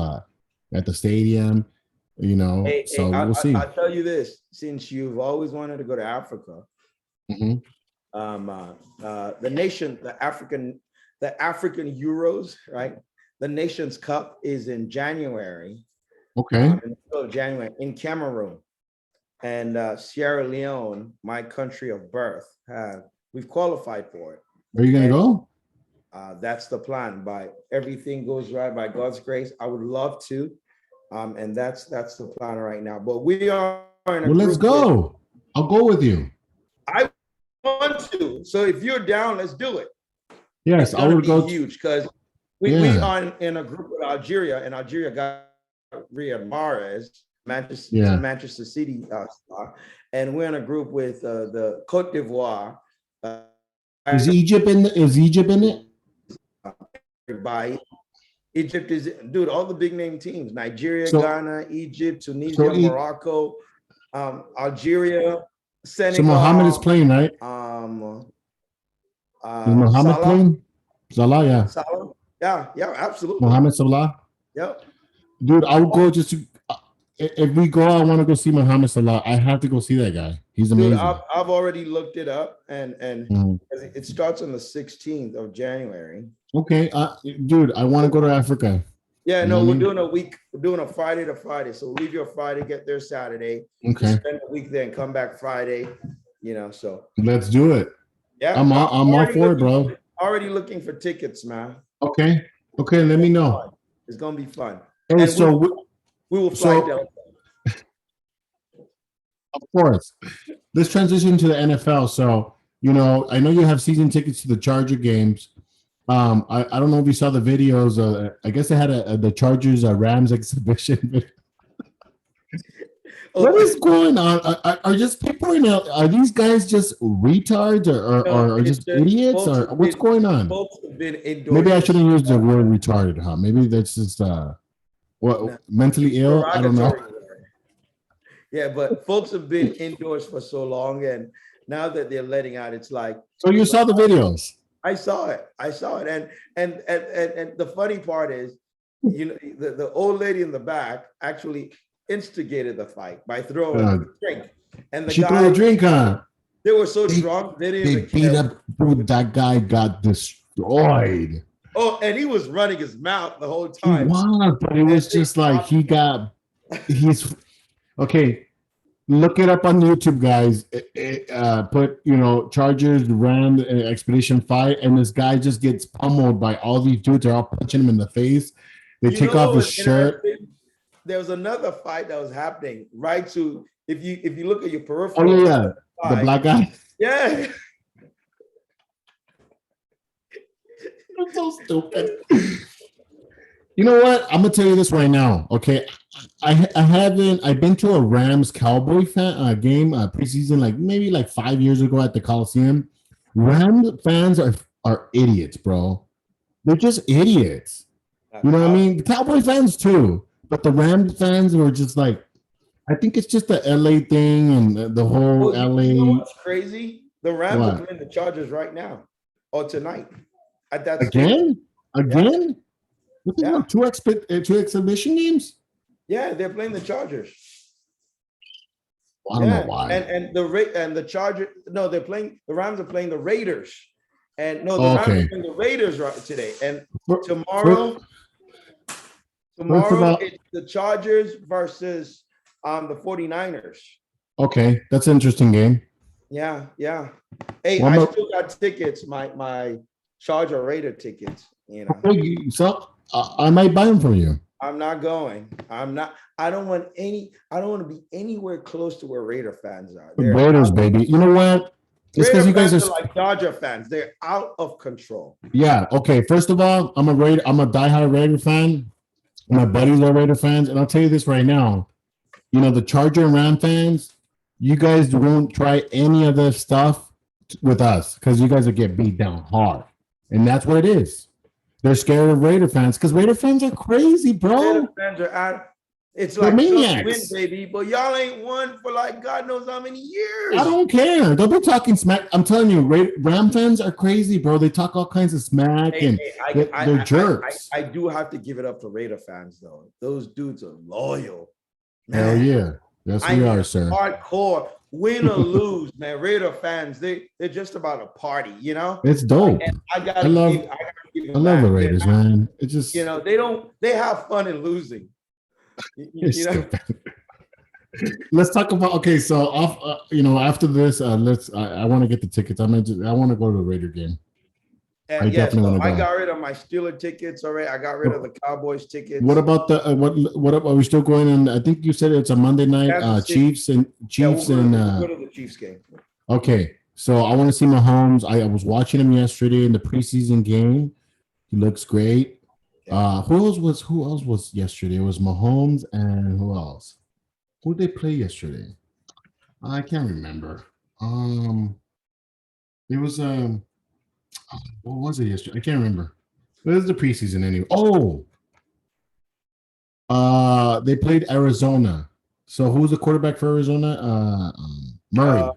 Speaker 1: at the stadium. We'll see.
Speaker 2: I'll tell you this: since you've always wanted to go to Africa, the African Euros, right? The Nations Cup is in January.
Speaker 1: Okay.
Speaker 2: In the middle of January in Cameroon, and Sierra Leone, my country of birth, we've qualified for it.
Speaker 1: Are you gonna go?
Speaker 2: That's the plan. By everything goes right, by God's grace, I would love to. And that's the plan right now. But we are in a
Speaker 1: group. Let's go. I'll go with you.
Speaker 2: I want to. So if you're down, let's do it.
Speaker 1: Yes, I would go.
Speaker 2: Huge because we are in a group with Algeria, and Algeria got Riyad Mahrez, Manchester City star, and we're in a group with the Côte d'Ivoire.
Speaker 1: Is Egypt in it?
Speaker 2: By Egypt is, dude, all the big name teams: Nigeria, Ghana, Egypt, Tunisia, Morocco, Algeria, Senegal.
Speaker 1: So Mohammed is playing, right? Is Mohammed playing? Salah, yeah.
Speaker 2: Salah? Yeah, absolutely.
Speaker 1: Mohammed Salah?
Speaker 2: Yep.
Speaker 1: Dude, I would go just to, if we go, I want to go see Mohammed Salah. I have to go see that guy. He's amazing.
Speaker 2: Dude, I've already looked it up, and it starts on the 16th of January.
Speaker 1: Okay, dude, I want to go to Africa.
Speaker 2: Yeah, no, we're doing a week. We're doing a Friday to Friday. So leave your Friday, get there Saturday.
Speaker 1: Okay.
Speaker 2: Spend the week there and come back Friday. So
Speaker 1: let's do it.
Speaker 2: Yeah,
Speaker 1: I'm all for it, bro.
Speaker 2: Already looking for tickets, man.
Speaker 1: Okay, let me know.
Speaker 2: It's gonna be fun.
Speaker 1: And so
Speaker 2: we will fly down.
Speaker 1: Of course. Let's transition to the NFL. So, I know you have season tickets to the Charger games. I don't know if you saw the videos. I guess they had the Chargers Rams exhibition. What is going on? Are just people are these guys just retards or just idiots or what's going on? Maybe I shouldn't use the word retarded, huh? Maybe that's just mentally ill. I don't know.
Speaker 2: Yeah, but folks have been indoors for so long, and now that they're letting out, it's like.
Speaker 1: So you saw the videos?
Speaker 2: I saw it, and the funny part is, the old lady in the back actually instigated the fight by throwing a drink, and
Speaker 1: she threw a drink on.
Speaker 2: They were so drunk they
Speaker 1: beat up. That guy got destroyed.
Speaker 2: Oh, and he was running his mouth the whole time.
Speaker 1: He was, but it was just like he's okay. Look it up on YouTube, guys. Put Chargers Ram expedition fight, and this guy just gets pummeled by all these dudes. They're all punching him in the face. They take off his shirt.
Speaker 2: There was another fight that was happening, right? So if you look at your peripheral,
Speaker 1: oh yeah, the black guy.
Speaker 2: Yeah.
Speaker 1: I'm so stupid. You know what? I'm gonna tell you this right now. Okay, I've been to a Rams Cowboy game preseason, maybe 5 years ago at the Coliseum. Rams fans are are idiots, bro. They're just idiots. You know what I mean? The Cowboy fans too, but the Rams fans were just like, I think it's just the LA thing and the whole LA.
Speaker 2: You know what's crazy? The Rams
Speaker 1: What?
Speaker 2: are playing the Chargers right now or tonight at that
Speaker 1: Again? Again?
Speaker 2: Yeah.
Speaker 1: Two exhibition games?
Speaker 2: Yeah, they're playing the Chargers.
Speaker 1: I don't know why.
Speaker 2: And the Chargers. No, they're playing. The Rams are playing the Raiders. And no, the Rams are playing the Raiders right today. And tomorrow it's the Chargers versus the 49ers.
Speaker 1: Okay, that's an interesting game.
Speaker 2: Yeah. Hey, I still got tickets, my Charger Raider tickets. You know,
Speaker 1: so I might buy them from you.
Speaker 2: I'm not going. I don't want to be anywhere close to where Raider fans are.
Speaker 1: Raiders, baby. You know what? It's because you guys are
Speaker 2: like Dodger fans. They're out of control.
Speaker 1: Yeah. Okay. First of all, I'm a diehard Raider fan. My buddies are Raider fans, and I'll tell you this right now. You know, the Charger and Ram fans, you guys won't try any of this stuff with us because you guys will get beat down hard, and that's what it is. They're scared of Raider fans because Raider fans are crazy, bro.
Speaker 2: Raider fans are out. It's like maniacs, win, baby, but y'all ain't won for like God knows how many years.
Speaker 1: I don't care. They'll be talking smack. I'm telling you, Ram fans are crazy, bro. They talk all kinds of smack they're jerks.
Speaker 2: I do have to give it up for Raider fans, though. Those dudes are loyal.
Speaker 1: Man. Hell yeah. Yes, we are, sir.
Speaker 2: Hardcore, win or lose, man. Raider fans, they're just about a party, you know?
Speaker 1: It's dope.
Speaker 2: I
Speaker 1: love the Raiders, man. It's just,
Speaker 2: you know, they have fun in losing. You know?
Speaker 1: Let's talk about so after this, I want to get the tickets. I want to go to the Raider game.
Speaker 2: And I definitely want to go. I got rid of my Steeler tickets already. I got rid of the Cowboys tickets.
Speaker 1: What about the what are we still going in? I think you said it's a Monday night, Chiefs and
Speaker 2: we'll go to the Chiefs game.
Speaker 1: Okay, so I want to see Mahomes. I was watching him yesterday in the preseason game. He looks great. Who else was yesterday? It was Mahomes and who else? Who did they play yesterday? I can't remember. It was what was it yesterday? I can't remember. It was the preseason anyway. They played Arizona. So who's the quarterback for Arizona? Murray.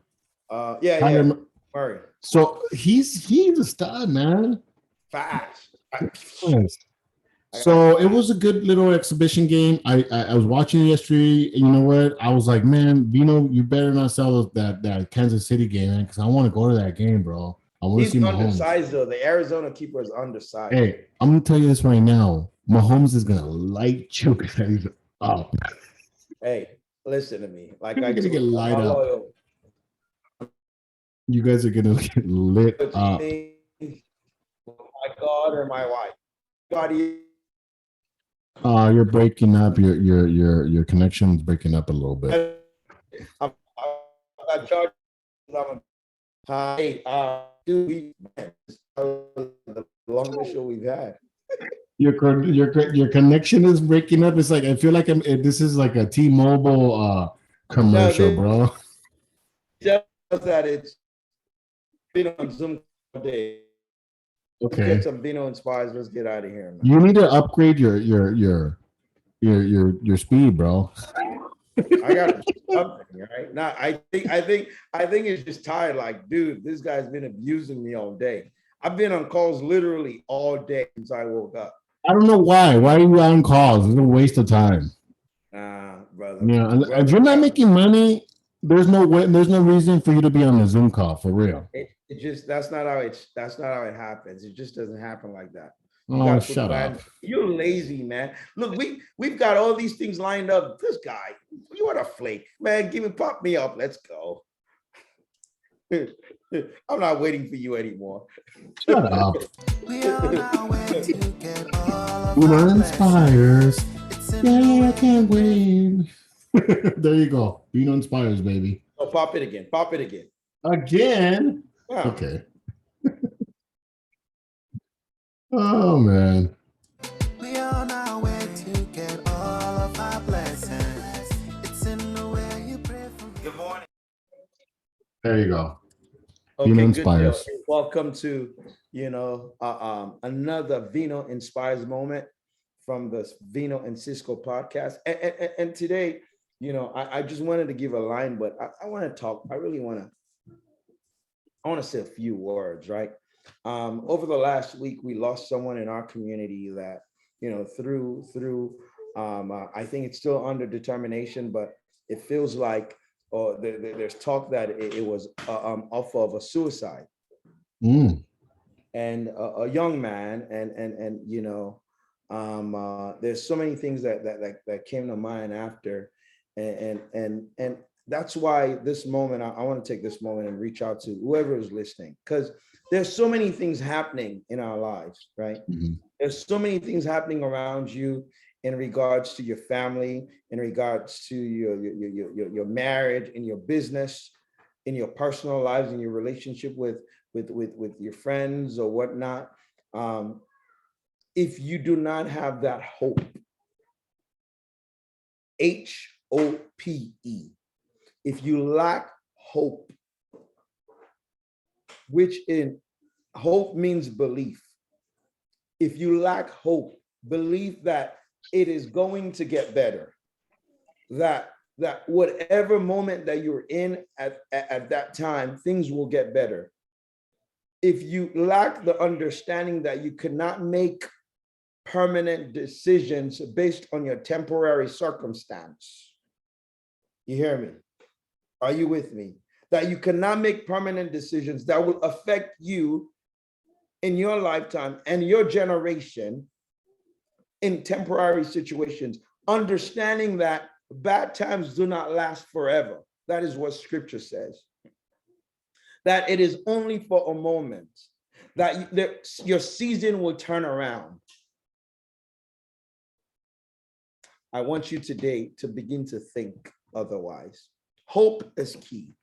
Speaker 2: Murray.
Speaker 1: So he's a stud, man.
Speaker 2: Fast.
Speaker 1: So it was a good little exhibition game. I was watching it yesterday, and you know what? I was like, man, Vino, you better not sell that Kansas City game, man, because I want to go to that game, bro. I want to see Mahomes.
Speaker 2: He's undersized, though. The Arizona keeper is undersized.
Speaker 1: Hey, I'm going to tell you this right now. Mahomes is going to light you guys up.
Speaker 2: Hey, listen to me. Like
Speaker 1: you're going to get light up. You guys are going to get lit up.
Speaker 2: My God or my wife. God,
Speaker 1: you're breaking up. Your connection is breaking up a little bit.
Speaker 2: Dude, the longest show we've had.
Speaker 1: Your connection is breaking up. It's like I feel like this is like a T-Mobile commercial, bro.
Speaker 2: Just that it's been on Zoom all day.
Speaker 1: Okay.
Speaker 2: Let's get some Vino Inspires. Let's get out of here, man.
Speaker 1: You need to upgrade your speed, bro.
Speaker 2: I got something, right? Now I think it's just tired. Like, dude, this guy's been abusing me all day. I've been on calls literally all day since I woke up.
Speaker 1: I don't know why. Why are you on calls? It's a waste of time.
Speaker 2: Brother.
Speaker 1: Yeah, if you're not making money, there's no reason for you to be on a Zoom call for real.
Speaker 2: It just that's not how it happens. It just doesn't happen like that.
Speaker 1: Oh, shut up.
Speaker 2: You're lazy, man. Look, we've got all these things lined up. This guy, you want a flake, man? Pop me up. Let's go. I'm not waiting for you anymore.
Speaker 1: Shut up. Vino Inspires. Yeah, I can't wait. There you go. Vino Inspires, baby.
Speaker 2: Oh, pop it again. Pop it again.
Speaker 1: Again? Wow. Okay. Oh, man. We on our way to get all of our blessings. It's in the way you pray for me.
Speaker 2: Good morning.
Speaker 1: There you go.
Speaker 2: Okay, Vino Inspires. Welcome to another Vino Inspires moment from the Vino and Cisco podcast. And today, I just wanted to give a line, but I want to talk. I want to say a few words, right? Over the last week, we lost someone in our community that, through I think it's still under determination, but it feels like, or there's talk that it was off of a suicide.
Speaker 1: Mm.
Speaker 2: And a young man, and there's so many things that came to mind after, and that's why this moment, I want to take this moment and reach out to whoever is listening, because there's so many things happening in our lives, right?
Speaker 1: Mm-hmm.
Speaker 2: There's so many things happening around you in regards to your family, in regards to your marriage, in your business, in your personal lives, in your relationship with your friends or whatnot. If you do not have that hope, HOPE, if you lack hope, which in hope means belief. If you lack hope, believe that it is going to get better, that whatever moment that you're in at that time, things will get better. If you lack the understanding that you cannot make permanent decisions based on your temporary circumstance, you hear me? Are you with me? That you cannot make permanent decisions that will affect you in your lifetime and your generation in temporary situations, understanding that bad times do not last forever. That is what scripture says. That it is only for a moment, that your season will turn around. I want you today to begin to think otherwise. Hope is key.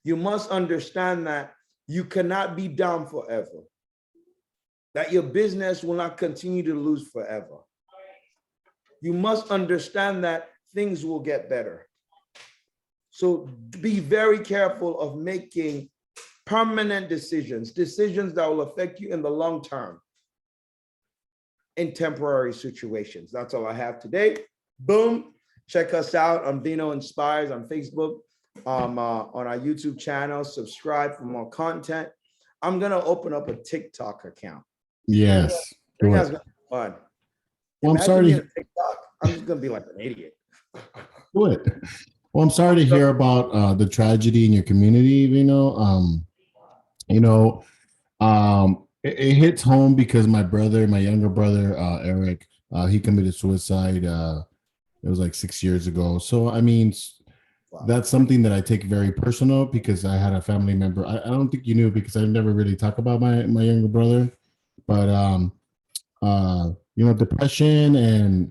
Speaker 2: You must understand that you cannot be down forever, that your business will not continue to lose forever. You must understand that things will get better. So be very careful of making permanent decisions that will affect you in the long term in temporary situations. That's all I have today. Boom. Check us out on Vino Inspires on Facebook, on our YouTube channel. Subscribe for more content. I'm going to open up a TikTok account.
Speaker 1: Yes.
Speaker 2: I think that's going to be fun.
Speaker 1: Well, I'm sorry.
Speaker 2: TikTok, I'm just going to be like an idiot.
Speaker 1: Do it. Well, I'm sorry to hear about the tragedy in your community, it hits home because my younger brother, Eric, he committed suicide. It was like 6 years ago. So, I mean, wow. That's something that I take very personal because I had a family member. I don't think you knew because I never really talk about my younger brother, but depression and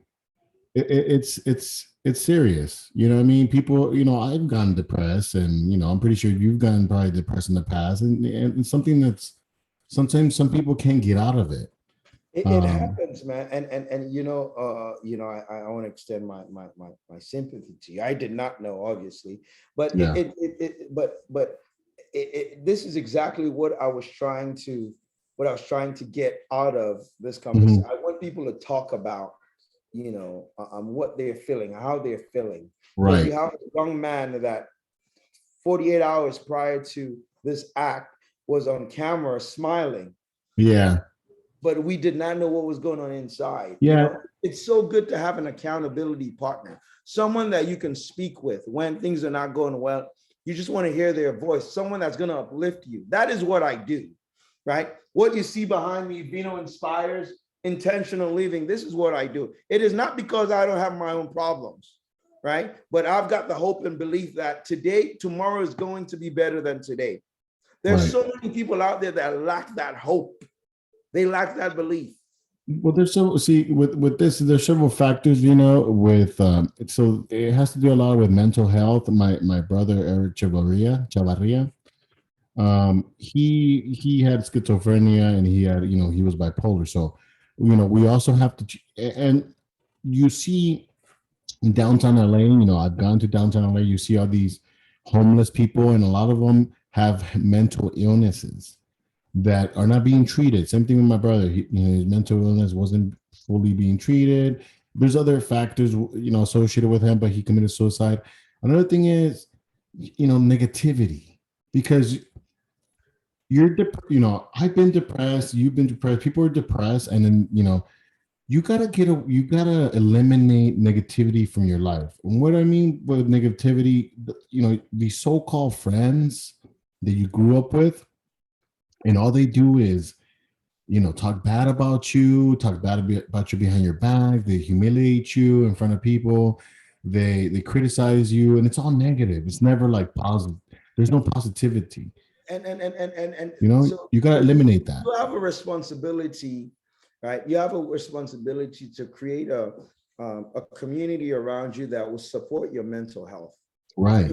Speaker 1: it's serious. You know what I mean? People, I've gotten depressed and, I'm pretty sure you've gotten probably depressed in the past and something that's sometimes some people can't get out of it.
Speaker 2: It happens, man. And I want to extend my sympathy to you. I did not know, obviously, but yeah. This is exactly what I was trying to get out of this conversation. Mm-hmm. I want people to talk about, what they're feeling, how they're feeling.
Speaker 1: Right.
Speaker 2: You have a young man that 48 hours prior to this act was on camera smiling.
Speaker 1: Yeah.
Speaker 2: But we did not know what was going on inside.
Speaker 1: Yeah.
Speaker 2: It's so good to have an accountability partner, someone that you can speak with when things are not going well. You just want to hear their voice, someone that's going to uplift you. That is what I do, right? What you see behind me, Vino Inspires, intentional living. This is what I do. It is not because I don't have my own problems, right? But I've got the hope and belief that tomorrow is going to be better than today. There's so many people out there that lack that hope. They lack that belief.
Speaker 1: Well, with this, there's several factors, with so it has to do a lot with mental health. My brother Eric Chavarria, he had schizophrenia and he had, he was bipolar. So, we also have to, and you see in downtown LA, I've gone to downtown LA, you see all these homeless people and a lot of them have mental illnesses. that are not being treated. Same thing with my brother. His mental illness wasn't fully being treated. There's other factors, associated with him, but he committed suicide. Another thing is, negativity, because I've been depressed, you've been depressed, people are depressed, and then you gotta eliminate negativity from your life. And what I mean with negativity, these so-called friends that you grew up with, and all they do is talk bad about you, talk bad about you behind your back. They humiliate you in front of people. They criticize you, and it's all negative. It's never like positive. There's no positivity.
Speaker 2: And
Speaker 1: so you got to eliminate that.
Speaker 2: You have a responsibility, right? You have a responsibility to create a community around you that will support your mental health.
Speaker 1: Right.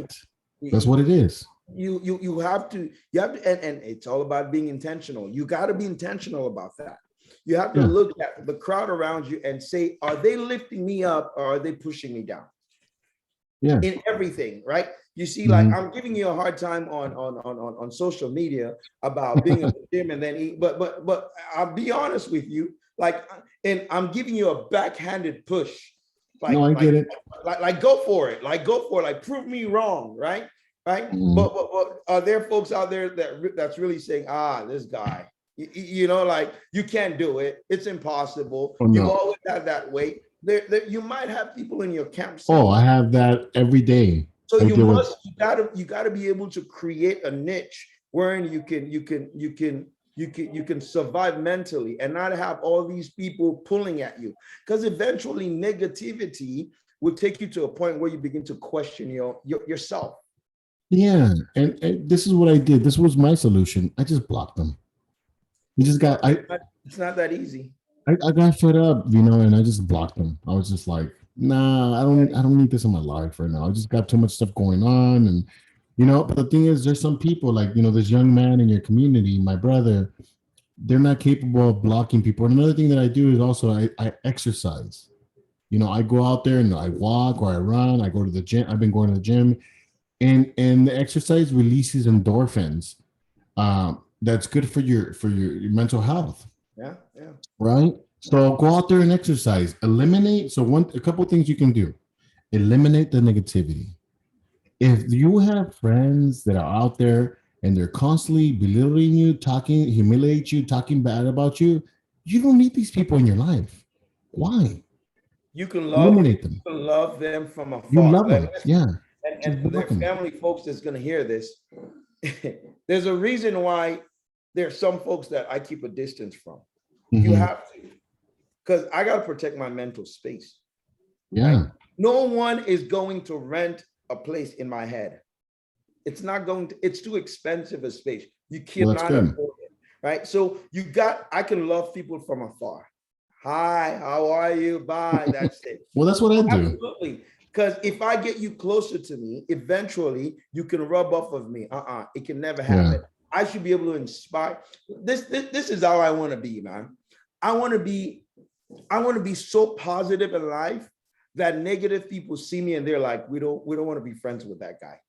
Speaker 1: That's what it is.
Speaker 2: You have to, and it's all about being intentional. You got to be intentional about that. You have to look at the crowd around you and say, are they lifting me up or are they pushing me down? Yeah. In everything, right? You see, like I'm giving you a hard time on social media about being at the gym and then eat, but I'll be honest with you, and I'm giving you a backhanded push.
Speaker 1: No, I get it.
Speaker 2: Like go for it. Like prove me wrong, right? Right. But are there folks out there that's really saying, this guy, you can't do it. It's impossible. Oh, no. You've always had that weight. You might have people in your camp saying,
Speaker 1: I have that every day.
Speaker 2: So you gotta be able to create a niche wherein you can survive mentally and not have all these people pulling at you, because eventually negativity will take you to a point where you begin to question yourself.
Speaker 1: Yeah, and this is what I did. This was my solution. I just blocked them. It's
Speaker 2: not that easy.
Speaker 1: I got fed up, and I just blocked them. I was just like, nah, I don't need this in my life right now. I just got too much stuff going on, and but the thing is, there's some people like this young man in your community, my brother, they're not capable of blocking people. And another thing that I do is also I exercise. I go out there and I walk or I run. I go to the gym. I've been going to the gym, and the exercise releases endorphins. That's good for your mental health.
Speaker 2: Yeah.
Speaker 1: Right. So go out there and exercise. Eliminate. So a couple of things you can do. Eliminate the negativity. If you have friends that are out there and they're constantly belittling you, humiliate you, talking bad about you, you don't need these people in your life. Why?
Speaker 2: You can eliminate them. You can love them from afar.
Speaker 1: You love them. Yeah.
Speaker 2: And their family folks that's going to hear this. There's a reason why there's some folks that I keep a distance from. You have to, because I got to protect my mental space.
Speaker 1: Yeah. Right?
Speaker 2: No one is going to rent a place in my head. It's too expensive a space. You cannot afford it. Right. So I can love people from afar. Hi, how are you? Bye. That's it.
Speaker 1: Well, that's what I do.
Speaker 2: Absolutely. Because if I get you closer to me, eventually you can rub off of me. It can never happen. Yeah. I should be able to inspire. This is how I want to be, man. I want to be so positive in life that negative people see me and they're like, we don't want to be friends with that guy.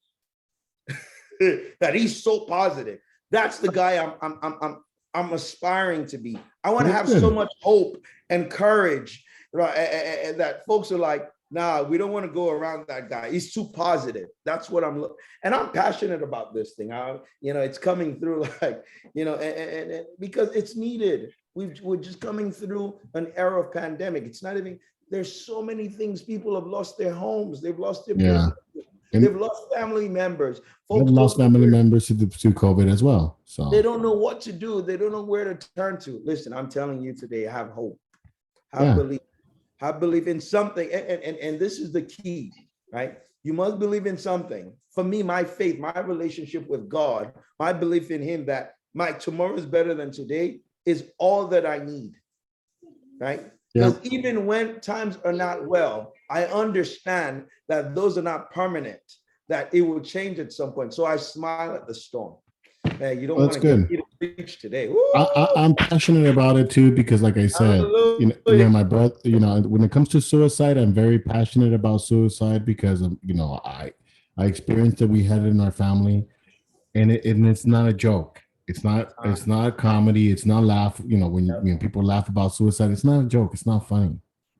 Speaker 2: That he's so positive. That's the guy I'm aspiring to be. I want to have so much hope and courage, right? That folks are like, nah, we don't want to go around that guy. He's too positive. That's what and I'm passionate about this thing. It's coming through and because it's needed. We're just coming through an era of pandemic. It's not even, there's so many things. People have lost their homes. They've lost their businesses. They've lost family members.
Speaker 1: They've lost family members to COVID as well. So
Speaker 2: they don't know what to do. They don't know where to turn to. Listen, I'm telling you today, have hope. Have believe in something. And this is the key, right? You must believe in something. For me, my faith, my relationship with God, my belief in him that my tomorrow is better than today is all that I need, right? Because even when times are not well, I understand that those are not permanent, that it will change at some point. So I smile at the storm. Hey, you don't want to get me to preach today.
Speaker 1: I'm passionate about it too, because like I said, my brother, when it comes to suicide, I'm very passionate about suicide because I experienced it. We had it in our family, and it's not a joke. It's not comedy. It's not laugh. You know, when people laugh about suicide, it's not a joke. It's not funny.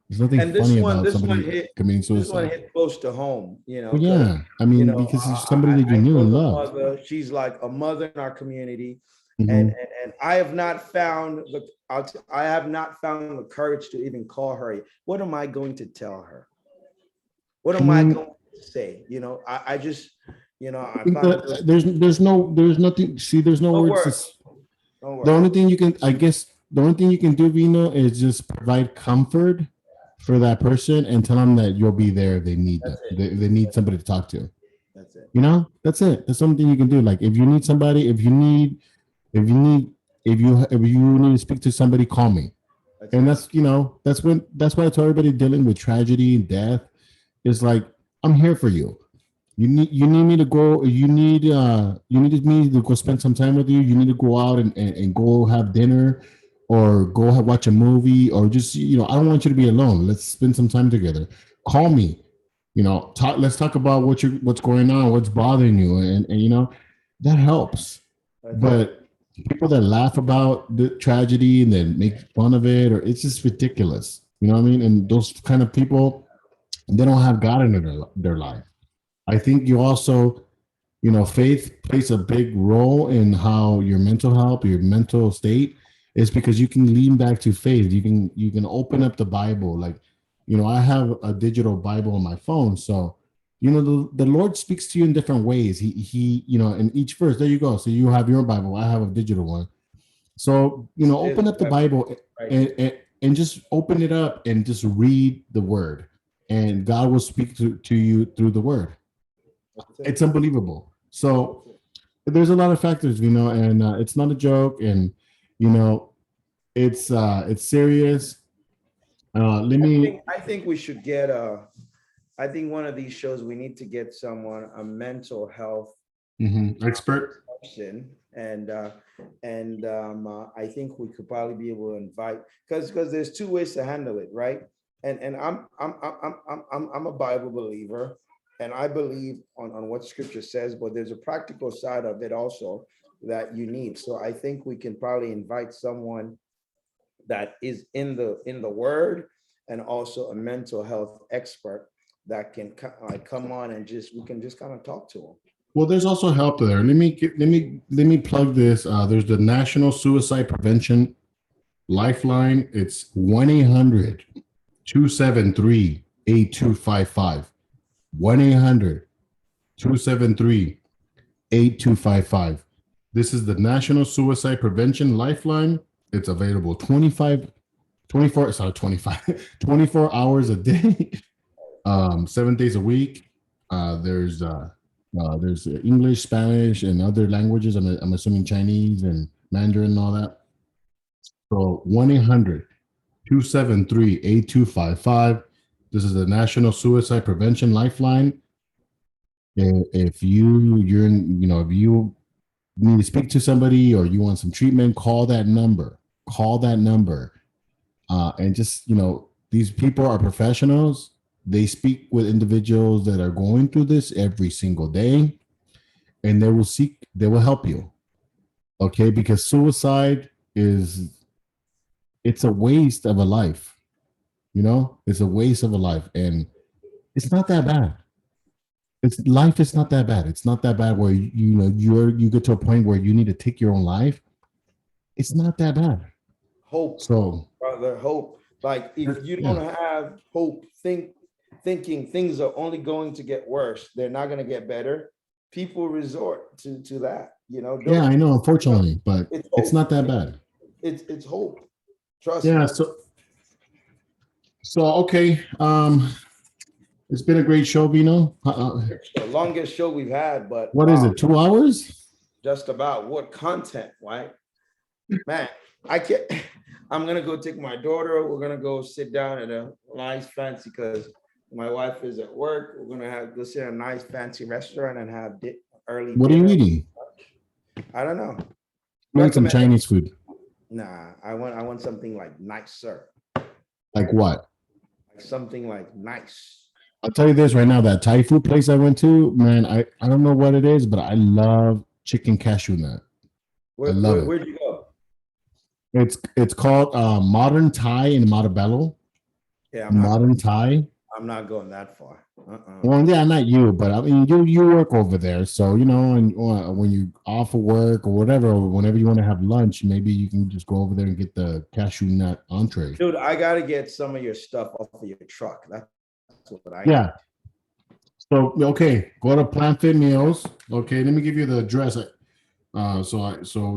Speaker 1: There's nothing
Speaker 2: And
Speaker 1: funny about somebody committing
Speaker 2: this one
Speaker 1: suicide.
Speaker 2: hit close to home,
Speaker 1: Well,
Speaker 2: because
Speaker 1: yeah. I mean, because it's somebody that you
Speaker 2: I
Speaker 1: knew
Speaker 2: know
Speaker 1: and
Speaker 2: the
Speaker 1: loved.
Speaker 2: mother. She's like a mother in our community, and
Speaker 1: Mhm.
Speaker 2: I have not found I have not found the courage to even call her. What am I going to tell her? What
Speaker 1: I
Speaker 2: am I
Speaker 1: mean,
Speaker 2: going to say? I just, I
Speaker 1: think
Speaker 2: found
Speaker 1: that
Speaker 2: it was
Speaker 1: there's nothing. See, there's no
Speaker 2: no
Speaker 1: words to.
Speaker 2: words, no
Speaker 1: The
Speaker 2: words.
Speaker 1: only thing you can, I guess, the only thing you can do, Vino, is just provide comfort for that person and tell them that you'll be there if they need them.
Speaker 2: That's it.
Speaker 1: They need somebody to talk to.
Speaker 2: That's it.
Speaker 1: You know, that's it. That's something you can do. Like if you need somebody, if you need, if you need to speak to somebody, call me.
Speaker 2: That's
Speaker 1: And
Speaker 2: it.
Speaker 1: that's why I tell everybody dealing with tragedy and death is like, I'm here for you. You need me to go. You need me to go spend some time with you. You need to go out and go have dinner, or go watch a movie, or just I don't want you to be alone. Let's spend some time together. Call me. Talk. Let's talk about what's going on, what's bothering you, and that helps.
Speaker 2: That's it.
Speaker 1: But people that laugh about the tragedy and then make fun of it, or it's just ridiculous. You know what I mean? And those kind of people, they don't have God in their life. I think you also, faith plays a big role in how your mental health, your mental state is, because you can lean back to faith. You can open up the Bible. Like, I have a digital Bible on my phone. So, the Lord speaks to you in different ways. He, in each verse, there you go. So you have your Bible. I have a digital one. So, open up the Bible
Speaker 2: Right.
Speaker 1: and just open it up and just read the word, and God will speak to you through the word. It's unbelievable. So there's a lot of factors, and it's not a joke, and you know, it's serious. Let me.
Speaker 2: I think we should get I think one of these shows we need to get someone, a mental health
Speaker 1: Expert.
Speaker 2: person, and I think we could probably be able to invite, because there's two ways to handle it, right? And I'm a Bible believer, and I believe on what Scripture says, but there's a practical side of it also that you need. So I think we can probably invite someone that is in the Word, and also a mental health expert that can like come on and just we can just kind of talk to them.
Speaker 1: Well, there's also help there. Let me plug this. There's the National Suicide Prevention Lifeline. It's 1-800-273-8255. 1-800-273-8255. This is the National Suicide Prevention Lifeline. It's available 24 hours a day, 7 days a week. There's English, Spanish, and other languages. I'm assuming Chinese and Mandarin and all that. So 1-800-273-8255. This is the National Suicide Prevention Lifeline. If if you need to speak to somebody, or you want some treatment, call that number. Call that number. And just, these people are professionals. They speak with individuals that are going through this every single day, and they will help you. Okay. Because suicide it's a waste of a life. It's a waste of a life, and it's not that bad. Life is not that bad. It's not that bad where you get to a point where you need to take your own life. It's not that bad.
Speaker 2: Hope,
Speaker 1: So,
Speaker 2: brother, hope. Like if you don't have hope, thinking things are only going to get worse, they're not going to get better, people resort to that.
Speaker 1: yeah, I know, unfortunately, but it's not that bad.
Speaker 2: It's hope. Trust
Speaker 1: Yeah.
Speaker 2: me.
Speaker 1: So okay. It's been a great show, Vino.
Speaker 2: It's the longest show we've had, but
Speaker 1: What is
Speaker 2: wow,
Speaker 1: it? 2 hours?
Speaker 2: just about. What content, right? Man, I can't. I'm gonna go take my daughter. We're gonna go sit down at a nice fancy, because my wife is at work. We're gonna go sit at a nice fancy restaurant and have early
Speaker 1: What are you
Speaker 2: dinner.
Speaker 1: eating?
Speaker 2: I don't know.
Speaker 1: Make some Chinese food.
Speaker 2: Nah, I want something like nicer.
Speaker 1: Like what?
Speaker 2: Like something like nice.
Speaker 1: I'll tell you this right now. That Thai food place I went to, man, I don't know what it is, but I love chicken cashew nut. I love it.
Speaker 2: Where'd you go?
Speaker 1: It's called Modern Thai in Montebello.
Speaker 2: Yeah,
Speaker 1: Modern Thai.
Speaker 2: I'm not going that far.
Speaker 1: Well, yeah, not you, but I mean, you work over there, so you know, and when you off of work or whatever, or whenever you want to have lunch, maybe you can just go over there and get the cashew nut entree.
Speaker 2: Dude, I gotta get some of your stuff off of your truck. That's what I
Speaker 1: need. So okay, go to Plant Fit Meals. Okay, let me give you the address. So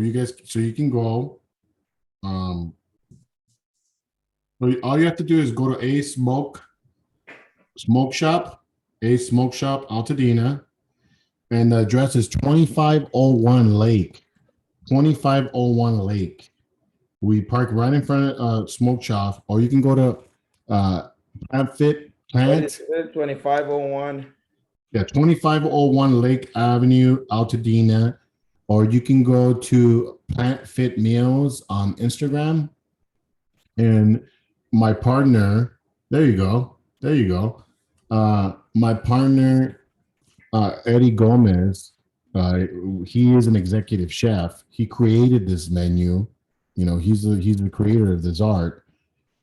Speaker 1: you can go. So all you have to do is go to a smoke shop, Altadena, and the address is 2501 Lake. 2501 Lake. We park right in front of Smoke Shop, or you can go to Plant.
Speaker 2: 2501.
Speaker 1: Yeah, 2501 Lake Avenue, Altadena, or you can go to Plant Fit Meals on Instagram. And my partner, there you go. My partner, Eddie Gomez, he is an executive chef. He created this menu. You know, he's the creator of this art.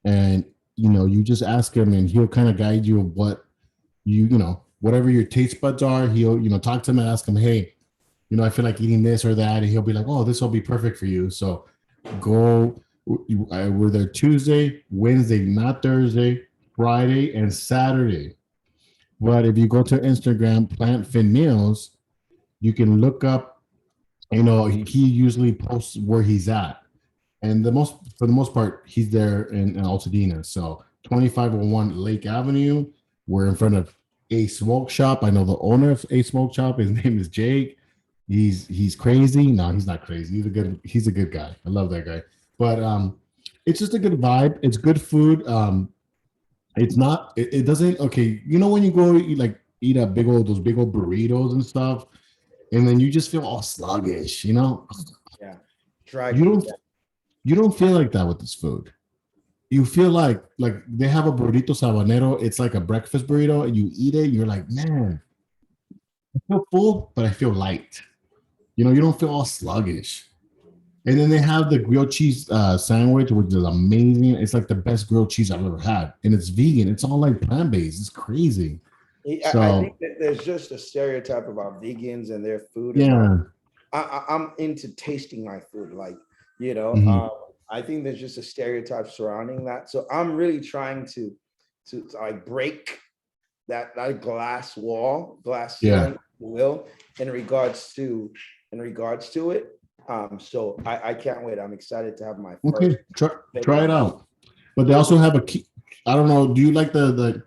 Speaker 1: And, you know, you just ask him and he'll kind of guide you what you know, whatever your taste buds are. He'll, you know, talk to him and ask him, hey, you know, I feel like eating this or that. And he'll be like, oh, this will be perfect for you. So go. We're there Tuesday, Wednesday, not Thursday, Friday, and Saturday. But if you go to Instagram, Plant Fit Meals, you can look up, you know, he usually posts where he's at. And for the most part, he's there in Altadena. So 2501 Lake Avenue. We're in front of A Smoke Shop. I know the owner of A Smoke Shop. His name is Jake. He's crazy. No, he's not crazy. He's a good guy. I love that guy. But it's just a good vibe. It's good food. It's not. It doesn't. Okay, you know when you go eat those big old burritos and stuff, and then you just feel all sluggish. You know.
Speaker 2: Yeah. Dry.
Speaker 1: You don't feel like that with this food. You feel like they have a burrito sabanero. It's like a breakfast burrito, and you eat it. And you're like, man, I feel full, but I feel light. You know, you don't feel all sluggish. And then they have the grilled cheese sandwich, which is amazing. It's like the best grilled cheese I've ever had. And it's vegan. It's all like plant-based. It's crazy.
Speaker 2: I think that there's just a stereotype about vegans and their food.
Speaker 1: Yeah.
Speaker 2: I'm into tasting my food. Like, you know, I think there's just a stereotype surrounding that. So I'm really trying to like break that glass ceiling, if you will, in regards to it. So I can't wait. I'm excited to have my first.
Speaker 1: Okay, try it out. But they also have I don't know. Do you like the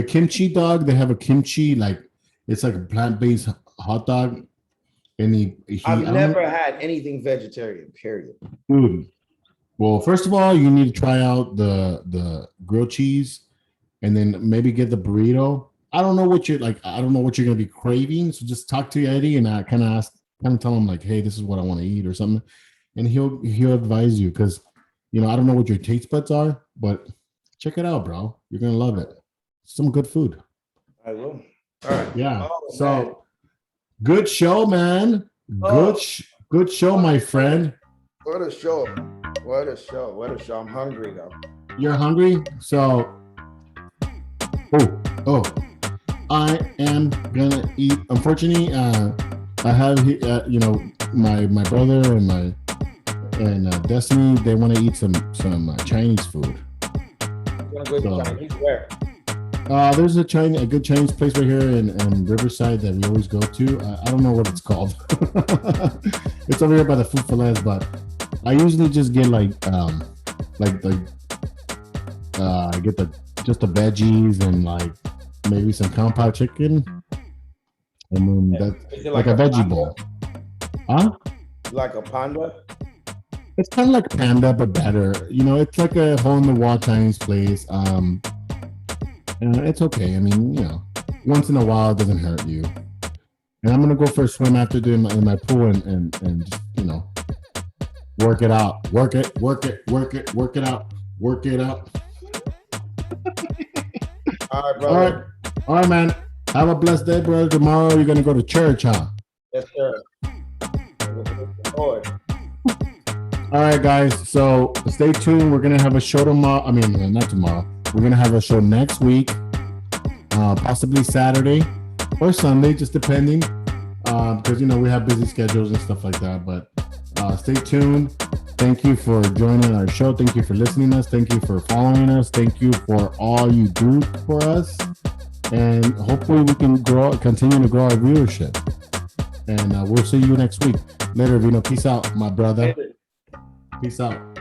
Speaker 1: kimchi dog? They have a kimchi, like it's like a plant-based hot dog. And
Speaker 2: I've never had anything vegetarian, period.
Speaker 1: Dude. Well, first of all, you need to try out the grilled cheese, and then maybe get the burrito. I don't know what you're gonna be craving. So just talk to Eddie and I kind of tell him like, hey, this is what I want to eat or something, and he'll advise you, because you know I don't know what your taste buds are, but check it out, bro. You're gonna love it. Some good food.
Speaker 2: I will. All right.
Speaker 1: Yeah. Man. Good show, man. Good show, my friend.
Speaker 2: What a show. I'm hungry though.
Speaker 1: You're hungry? So I am gonna eat. Unfortunately, I have you know, my brother and Destiny, they want to eat some Chinese food.
Speaker 2: You're gonna go to Chinese where?
Speaker 1: There's a good Chinese place right here in Riverside that we always go to. I don't know what it's called. It's over here by the Food for Less, but I usually just get I get just the veggies and like maybe some compound chicken, and then that's like a veggie bowl. Huh?
Speaker 2: Like a panda?
Speaker 1: It's kind of like panda, but better. You know, it's like a hole-in-the-wall Chinese place. It's okay. I mean, you know, once in a while it doesn't hurt you. And I'm gonna go for a swim after doing in my pool and just, you know, work it out. Work it out.
Speaker 2: All right, brother.
Speaker 1: All right, man. Have a blessed day, brother. Tomorrow you're gonna go to church, huh?
Speaker 2: Yes, sir. Lord.
Speaker 1: All right, guys. So stay tuned. We're gonna have a show tomorrow. I mean, not tomorrow. We're gonna have a show next week, possibly Saturday or Sunday, just depending, because we have busy schedules and stuff like that. But stay tuned. Thank you for joining our show. Thank you for listening to us. Thank you for following us. Thank you for all you do for us. And hopefully we can continue to grow our viewership. And we'll see you next week. Later, Vino. Peace out, my brother. Peace out.